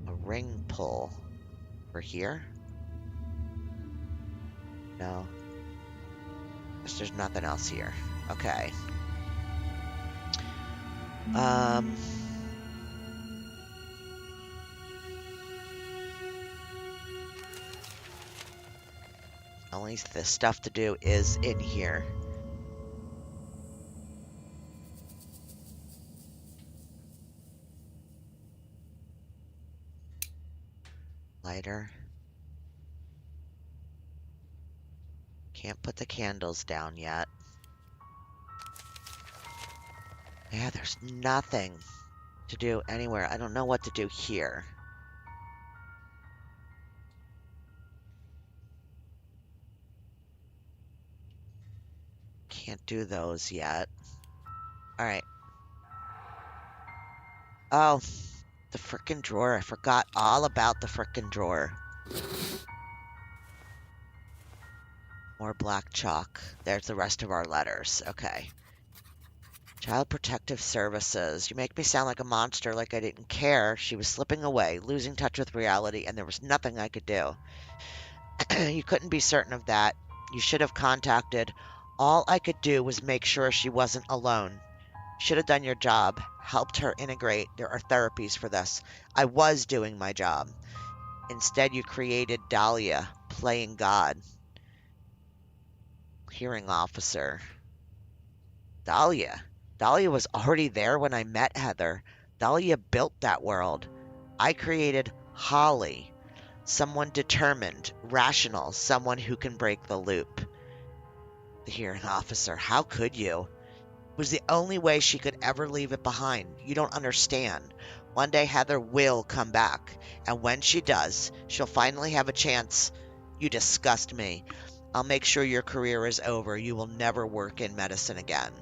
A ring pull. For here? No. Guess there's nothing else here. Okay. Only the stuff to do is in here. Lighter. Can't put the candles down yet. Yeah, there's nothing to do anywhere. I don't know what to do here. Can't do those yet. Alright. Oh, the frickin' drawer. I forgot all about the frickin' drawer. More black chalk. There's the rest of our letters. Okay. Child Protective Services. You make me sound like a monster, like I didn't care. She was slipping away, losing touch with reality, and there was nothing I could do. You couldn't be certain of that. You should have contacted. All I could do was make sure she wasn't alone. Should have done your job, helped her integrate. There are therapies for this. I was doing my job. Instead, you created Dahlia, playing God. Hearing officer. Dahlia. Dahlia was already there when I met Heather. Dahlia built that world. I created Holly. Someone determined, rational, someone who can break the loop. The hearing officer. How could you? It was the only way she could ever leave it behind. You don't understand. One day Heather will come back. And when she does, she'll finally have a chance. You disgust me. I'll make sure your career is over. You will never work in medicine again.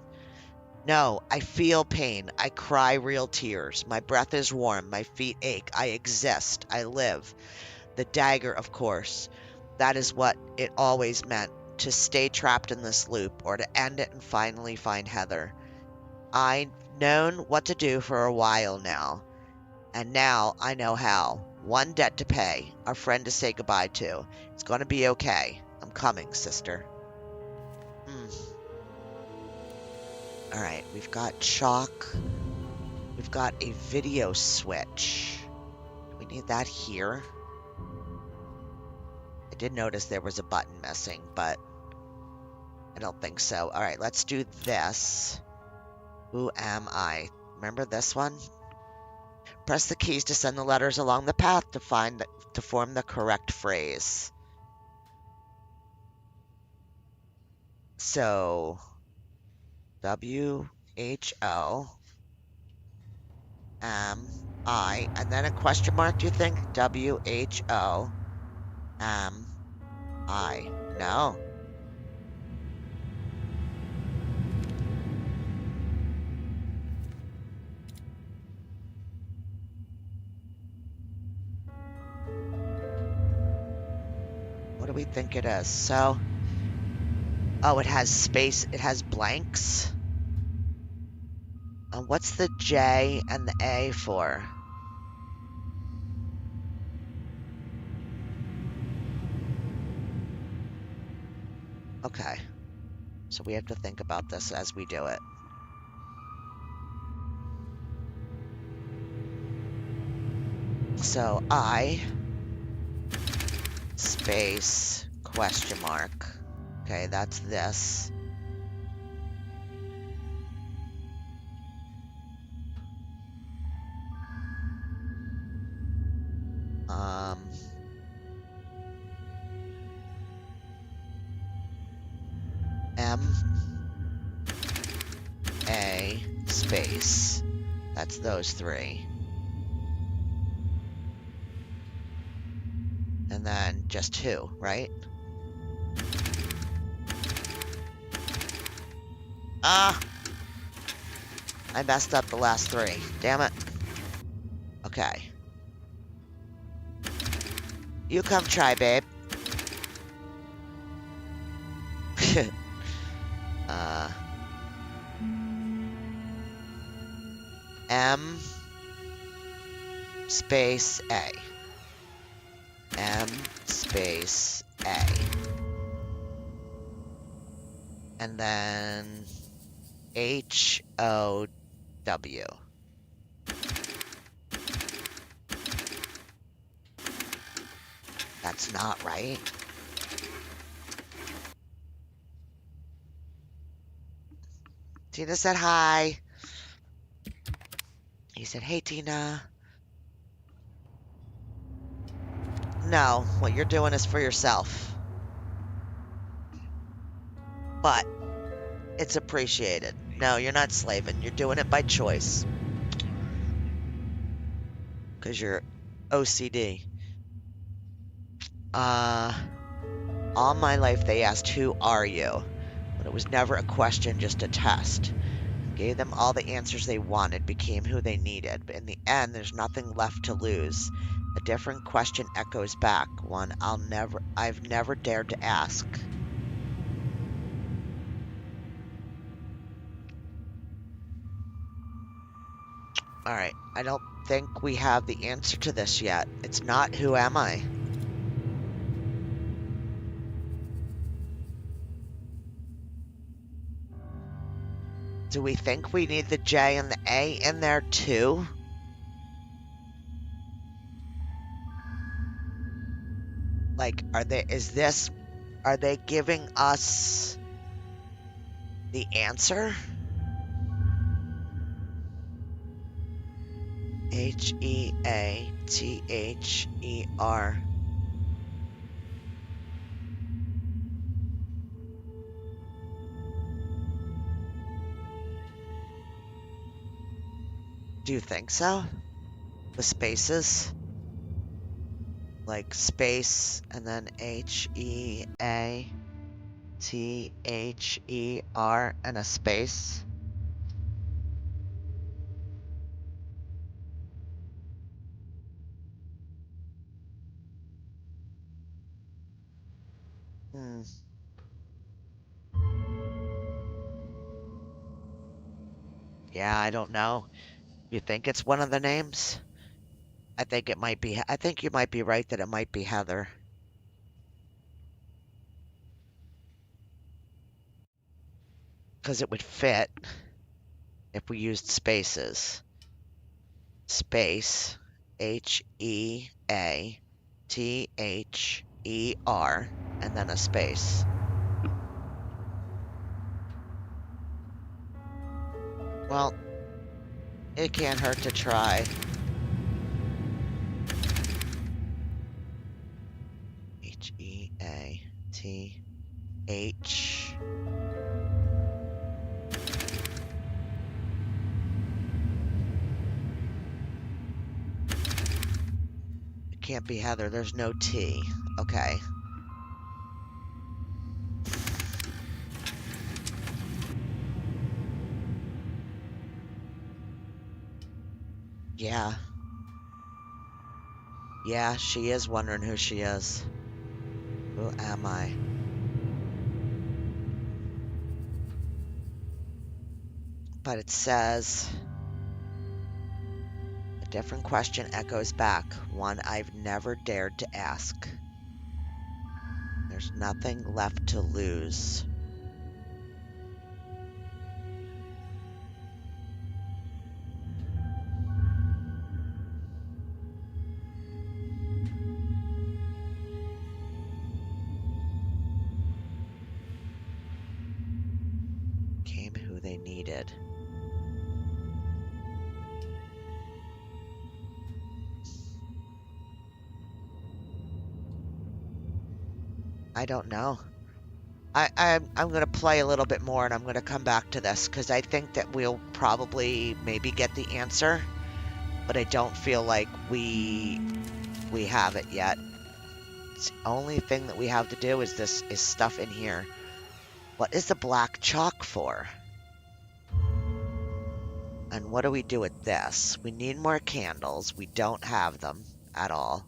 No, I feel pain. I cry real tears. My breath is warm. My feet ache. I exist. I live. The dagger, of course. That is what it always meant. To stay trapped in this loop, or to end it and finally find Heather. I've known what to do for a while now. And now I know how. One debt to pay. A friend to say goodbye to. It's going to be okay. I'm coming, sister. Alright, we've got chalk. We've got a video switch. Do we need that here? I did notice there was a button missing, but I don't think so. Alright, let's do this. Who am I? Remember this one? Press the keys to send the letters along the path to form the correct phrase. So, WHO. M I and then a question mark, do you think? WHOMI. No. What do we think it is? So, oh, it has space, it has blanks. What's the J and the A for? Okay. So we have to think about this as we do it. So I space question mark. Okay, that's this. M A space. That's those three. And then just two, right? Ah! I messed up the last three. Damn it. Okay. You come try, babe. uh, M space A. M space A. And then HOW. That's not right. Tina said hi. He said, hey, Tina. No, what you're doing is for yourself. But it's appreciated. No, you're not slaving. You're doing it by choice. Because you're OCD. All my life they asked, who are you? But it was never a question, just a test. Gave them all the answers they wanted, became who they needed. But in the end, there's nothing left to lose. A different question echoes back, one I've never dared to ask. All right, I don't think we have the answer to this yet. It's not who am I? Do we think we need the J and the A in there too? Like, are they giving us the answer? Heather. Do you think so? With spaces? Like space and then HEATHER and a space? Hmm. Yeah, I don't know. You think it's one of the names? I think it might be. I think you might be right that it might be Heather. Because it would fit if we used spaces. Space, HEATHER, and then a space. Well, it can't hurt to try. HEATH. Can't be Heather. There's no T. Okay. Yeah. Yeah, she is wondering who she is. Who am I? But it says a different question echoes back, one I've never dared to ask. There's nothing left to lose. Came who they needed. I don't know. I'm going to play a little bit more and I'm going to come back to this because I think that we'll probably maybe get the answer, but I don't feel like we have it yet. It's the only thing that we have to do is this is stuff in here. What is the black chalk for? And what do we do with this? We need more candles. We don't have them at all.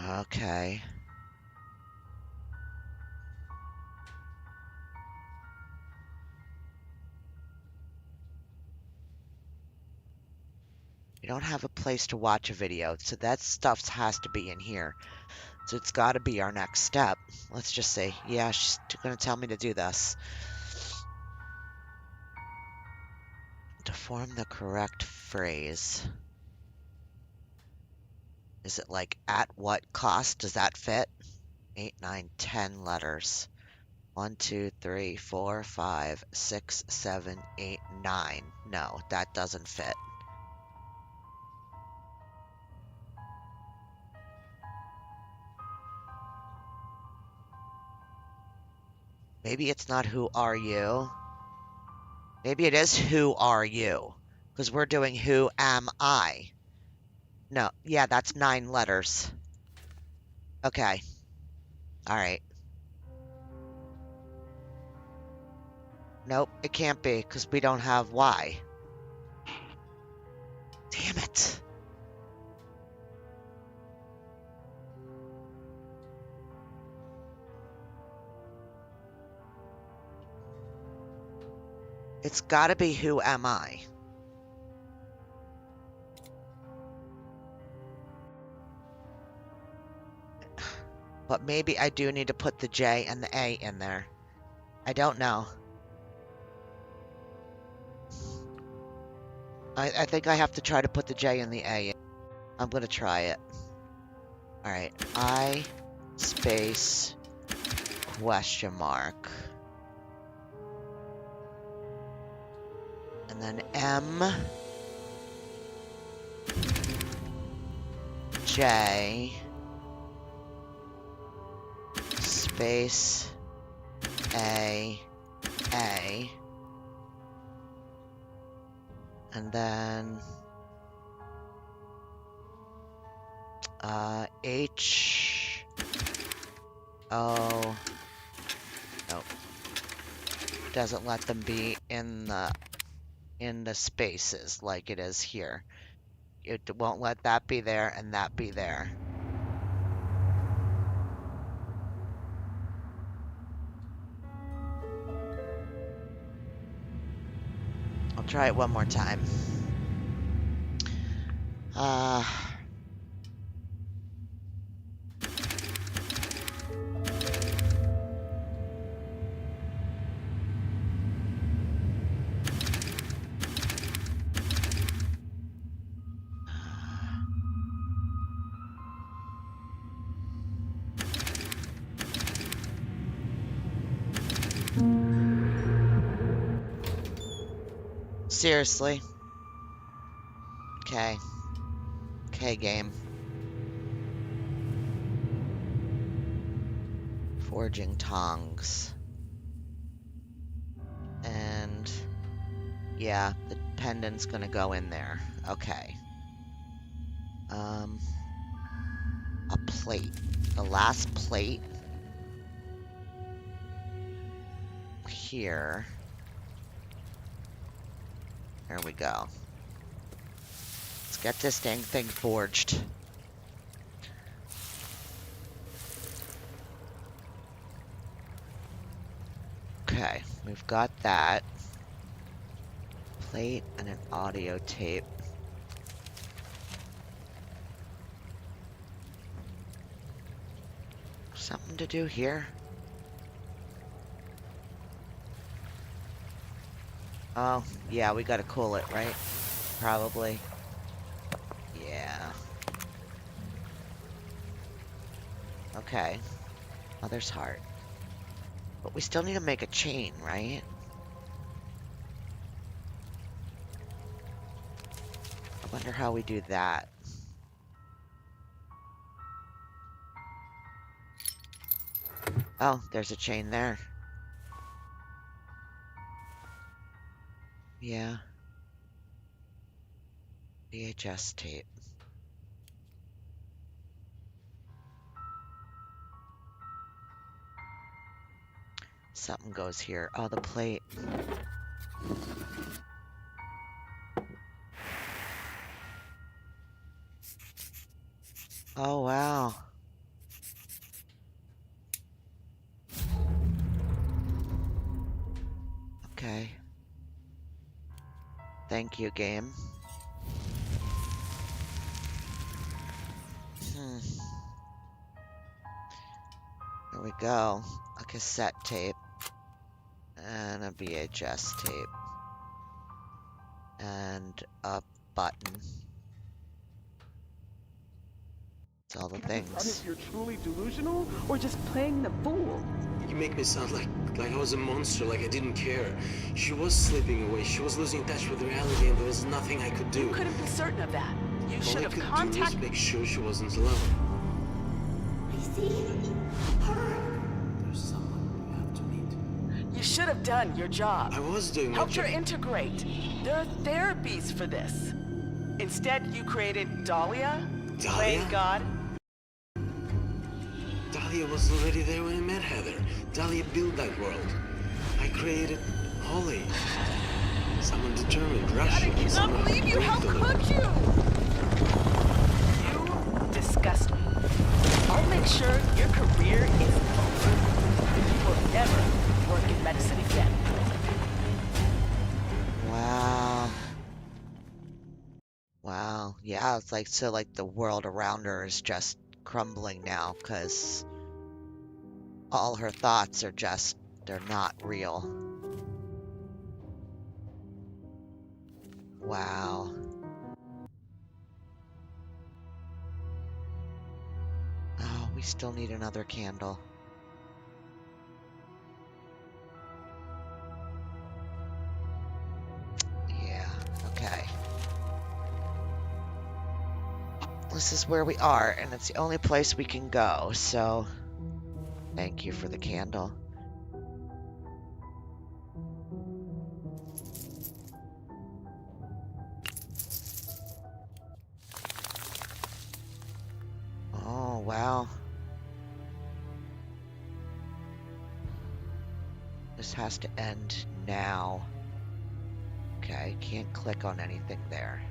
Okay. We don't have a place to watch a video, so that stuff has to be in here. So it's got to be our next step. Let's just say, yeah, she's going to tell me to do this. To form the correct phrase. Is it like, at what cost? Does that fit? 8, 9, 10 letters. 1, 2, 3, 4, 5, 6, 7, 8, 9. No, that doesn't fit. Maybe it's not who are you. Maybe it is who are you. Because we're doing who am I. No, yeah, that's 9 letters. Okay. All right. Nope, it can't be because we don't have Y. Damn it. It's got to be who am I. But maybe I do need to put the J and the A in there. I don't know. I think I have to try to put the J and the A in. I'm going to try it. All right. I space question mark. And then M J space A and then H O. Nope. Doesn't let them be in the spaces like it is here. It won't let that be there and that be there. I'll try it one more time. Seriously? Okay. Okay, game. Forging tongs. And yeah, the pendant's gonna go in there. Okay. A plate. The last plate here. There we go. Let's get this dang thing forged. Okay, we've got that. Plate and an audio tape. Something to do here? Oh, yeah, we gotta cool it, right? Probably. Yeah. Okay. Mother's heart. But we still need to make a chain, right? I wonder how we do that. Oh, there's a chain there. Yeah. VHS tape. Something goes here. Oh, the plate. Oh, wow. Okay. Thank you, game. There we go. A cassette tape. And a VHS tape. And a button. That's all the things. If you're truly delusional or just playing the fool. You make me sound like I was a monster, like I didn't care. She was slipping away. She was losing touch with reality, and there was nothing I could do. You couldn't be certain of that. You should have All I could do was contacted. make sure she wasn't alone. I see her. There's someone we have to meet. You should have done your job. I was doing my Helped her job. integrate. There are therapies for this. Instead, you created Dahlia, playing Dahlia? God. Dahlia was already there when I met Heather. Dahlia built that world. I created Holly. Someone determined, I rational. cannot someone believe you. How predictable. could you? You disgust me. I'll make sure your career is over. You will never work in medicine again. Wow. Wow. Yeah, it's like, so like the world around her is just crumbling now because all her thoughts are just, they're not real. Wow. Oh, we still need another candle. Yeah, okay. This is where we are, and it's the only place we can go, so thank you for the candle. Oh, wow. This has to end now. Okay, can't click on anything there.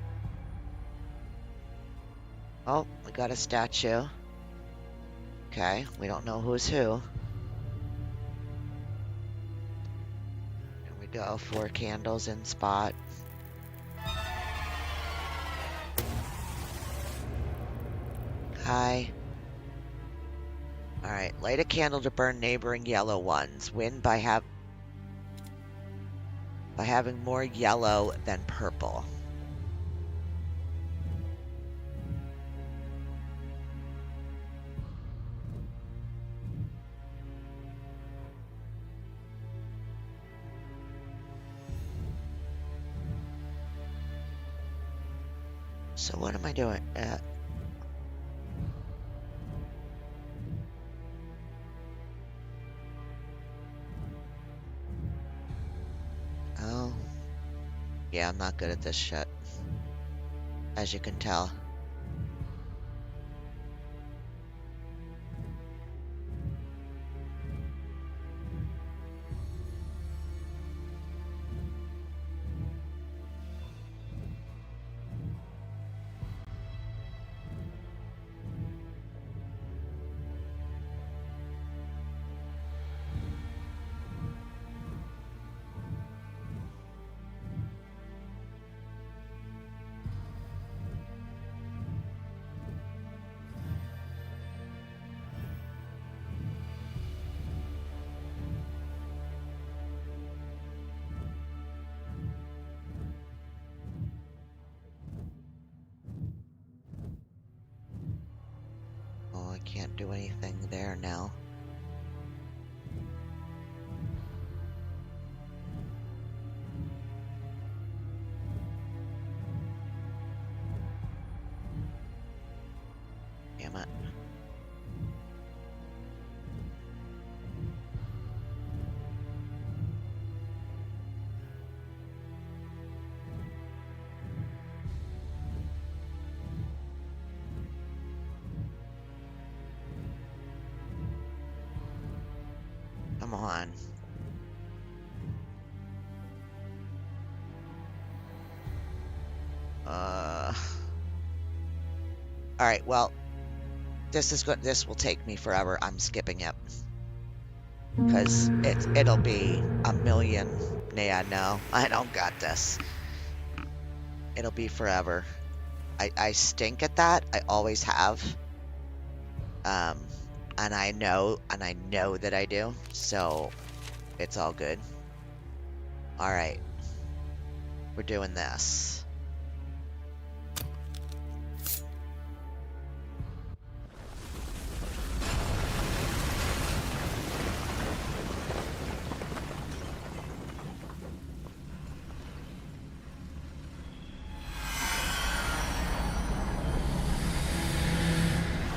Oh, we got a statue. Okay, we don't know who's who. Here we go, 4 candles in spot. Hi. Alright, light a candle to burn neighboring yellow ones. Win by having more yellow than purple. So what am I doing? Yeah, I'm not good at this shit, as you can tell. Oh, I can't do anything there now. Damn it. Come on. Alright, well, this will take me forever. I'm skipping it. Because it'll be a million. Yeah, no, I don't got this. It'll be forever. I stink at that. I always have. And I know that I do. So it's all good. Alright. We're doing this.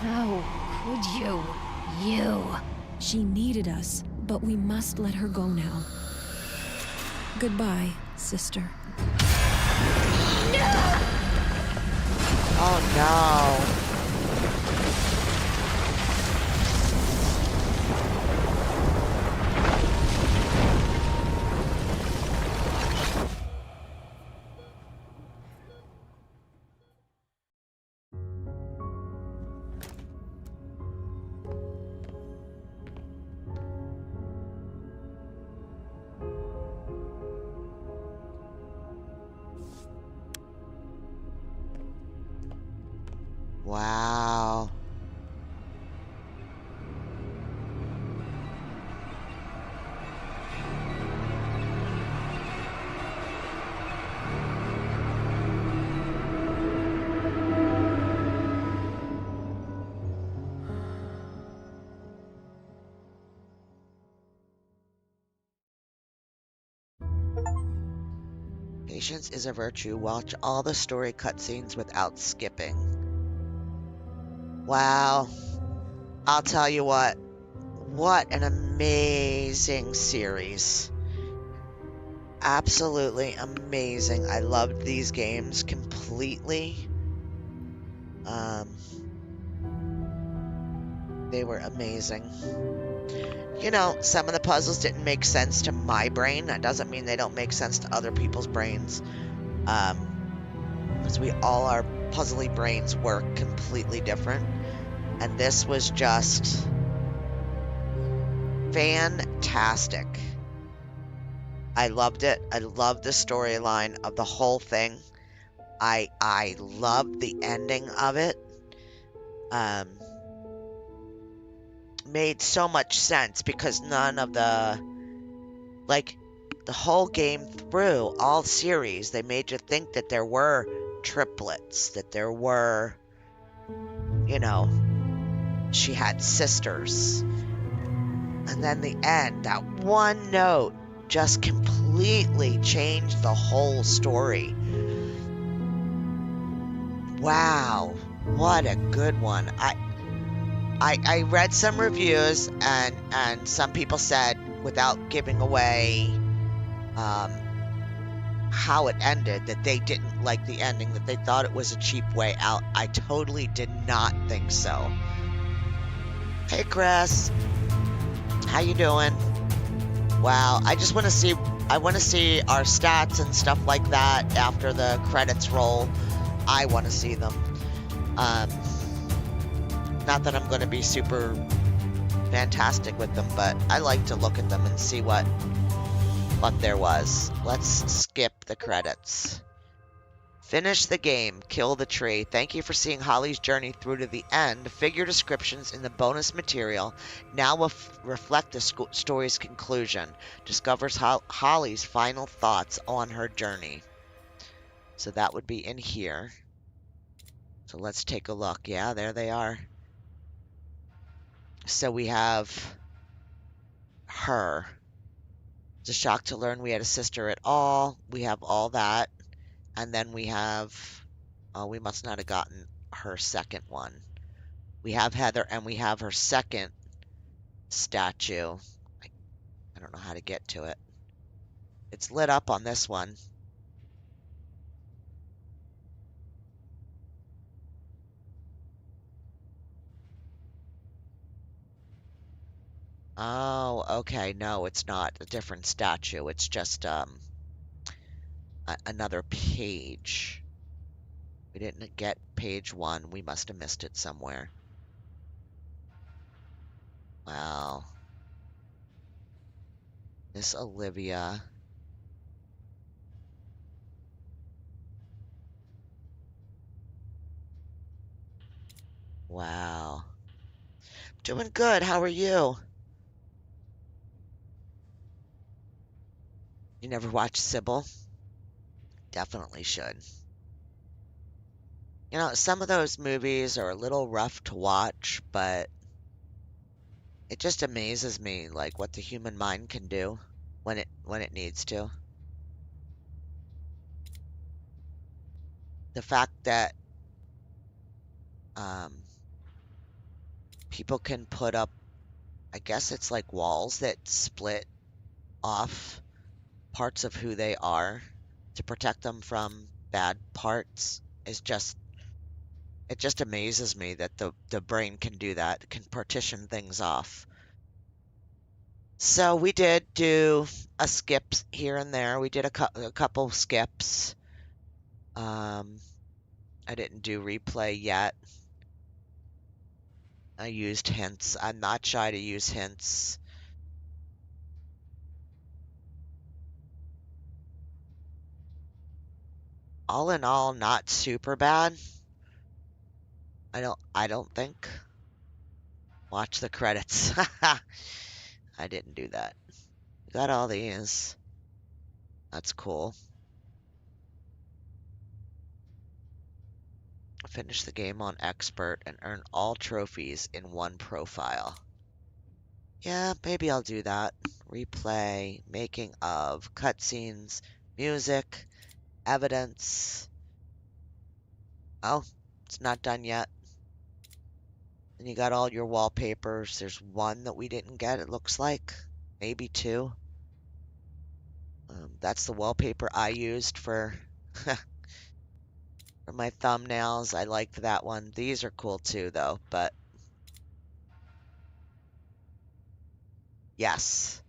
How could you? You. She needed us, but we must let her go now. Goodbye, sister. Oh no. Wow. Patience is a virtue. Watch all the story cutscenes without skipping. Wow. I'll tell you what. What an amazing series. Absolutely amazing. I loved these games completely. They were amazing. You know, some of the puzzles didn't make sense to my brain. That doesn't mean they don't make sense to other people's brains. Because our puzzly brains work completely different. And this was just fantastic. I loved it. I loved the storyline of the whole thing. I loved the ending of it. Made so much sense because none of the whole game through, all series, they made you think that there were triplets, that there were, you know, she had sisters. And then the end, that one note just completely changed the whole story. Wow, what a good one. I read some reviews and some people said, without giving away how it ended, that they didn't like the ending, that they thought it was a cheap way out. I totally did not think so. Hey, Chris. How you doing? Wow, I just want to see, I want to see our stats and stuff like that after the credits roll. I want to see them. Not that I'm going to be super fantastic with them, but I like to look at them and see what there was. Let's skip the credits. Finish the game. Kill the tree. Thank you for seeing Holly's journey through to the end. Figure descriptions in the bonus material now will reflect the story's conclusion. Discovers Holly's final thoughts on her journey. So that would be in here. So let's take a look. Yeah, there they are. So we have her. It's a shock to learn we had a sister at all. We have all that. And then we have, oh, we must not have gotten her second one. We have Heather, and we have her second statue. I don't know how to get to it. It's lit up on this one. Oh, okay. No, it's not a different statue. It's just another page. We didn't get page 1. We must have missed it somewhere. Wow. Miss Olivia. Wow. Doing good. How are you? You never watched Sybil? Definitely should. You know, some of those movies are a little rough to watch, but it just amazes me, like, what the human mind can do when it needs to. The fact that um, people can put up, I guess it's like walls that split off parts of who they are to protect them from bad parts is just, it just amazes me that the brain can do that, can partition things off. So we did do a skip here and there. We did a couple skips. I didn't do replay yet. I used hints. I'm not shy to use hints. All in all, not super bad. I don't think. Watch the credits. I didn't do that. Got all these. That's cool. Finish the game on expert and earn all trophies in one profile. Yeah, maybe I'll do that. Replay, making of, cutscenes, music, evidence. Oh, it's not done yet. And you got all your wallpapers. There's one that we didn't get, it looks like. Maybe two. That's the wallpaper I used for, for my thumbnails. I liked that one. These are cool too, though, but yes.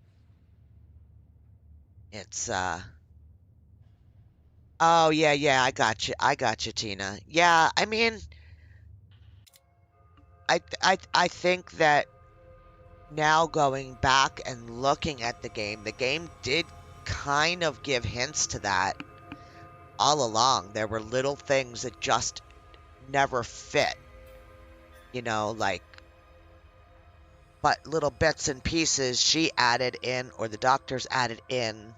It's, oh, yeah, I got you. I got you, Tina. Yeah, I mean, I think that now going back and looking at the game did kind of give hints to that all along. There were little things that just never fit, you know, like, but little bits and pieces she added in, or the doctors added in,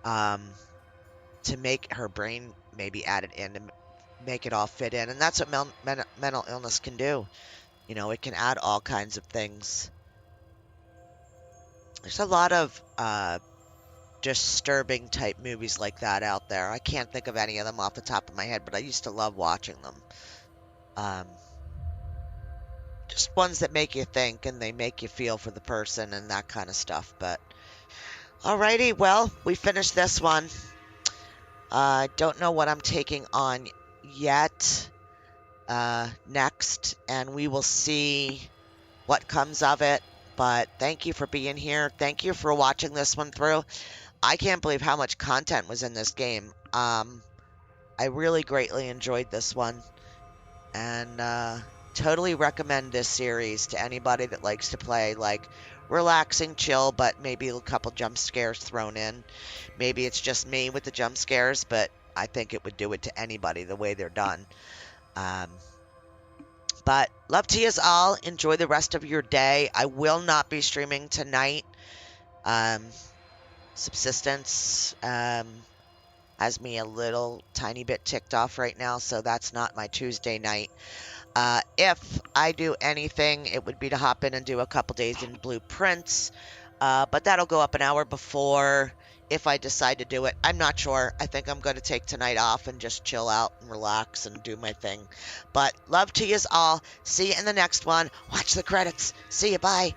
to make her brain maybe added in to make it all fit in. And that's what mental illness can do. You know, it can add all kinds of things. There's a lot of disturbing type movies like that out there. I can't think of any of them off the top of my head, but I used to love watching them. Just ones that make you think and they make you feel for the person and that kind of stuff. But alrighty, well, we finished this one. I don't know what I'm taking on yet next, and we will see what comes of it. But thank you for being here. Thank you for watching this one through. I can't believe how much content was in this game. I really greatly enjoyed this one, and totally recommend this series to anybody that likes to play like relaxing, chill, but maybe a couple jump scares thrown in. Maybe it's just me with the jump scares, but I think it would do it to anybody the way they're done. Um, but love to you all. Enjoy the rest of your day. I will not be streaming tonight. Um, Subsistence has me a little tiny bit ticked off right now, so that's not my Tuesday night. If I do anything, it would be to hop in and do a couple days in blueprints, but that'll go up an hour before if I decide to do it. I'm not sure. I think I'm going to take tonight off and just chill out and relax and do my thing. But love to yous all. See you in the next one. Watch the credits. See you. Bye.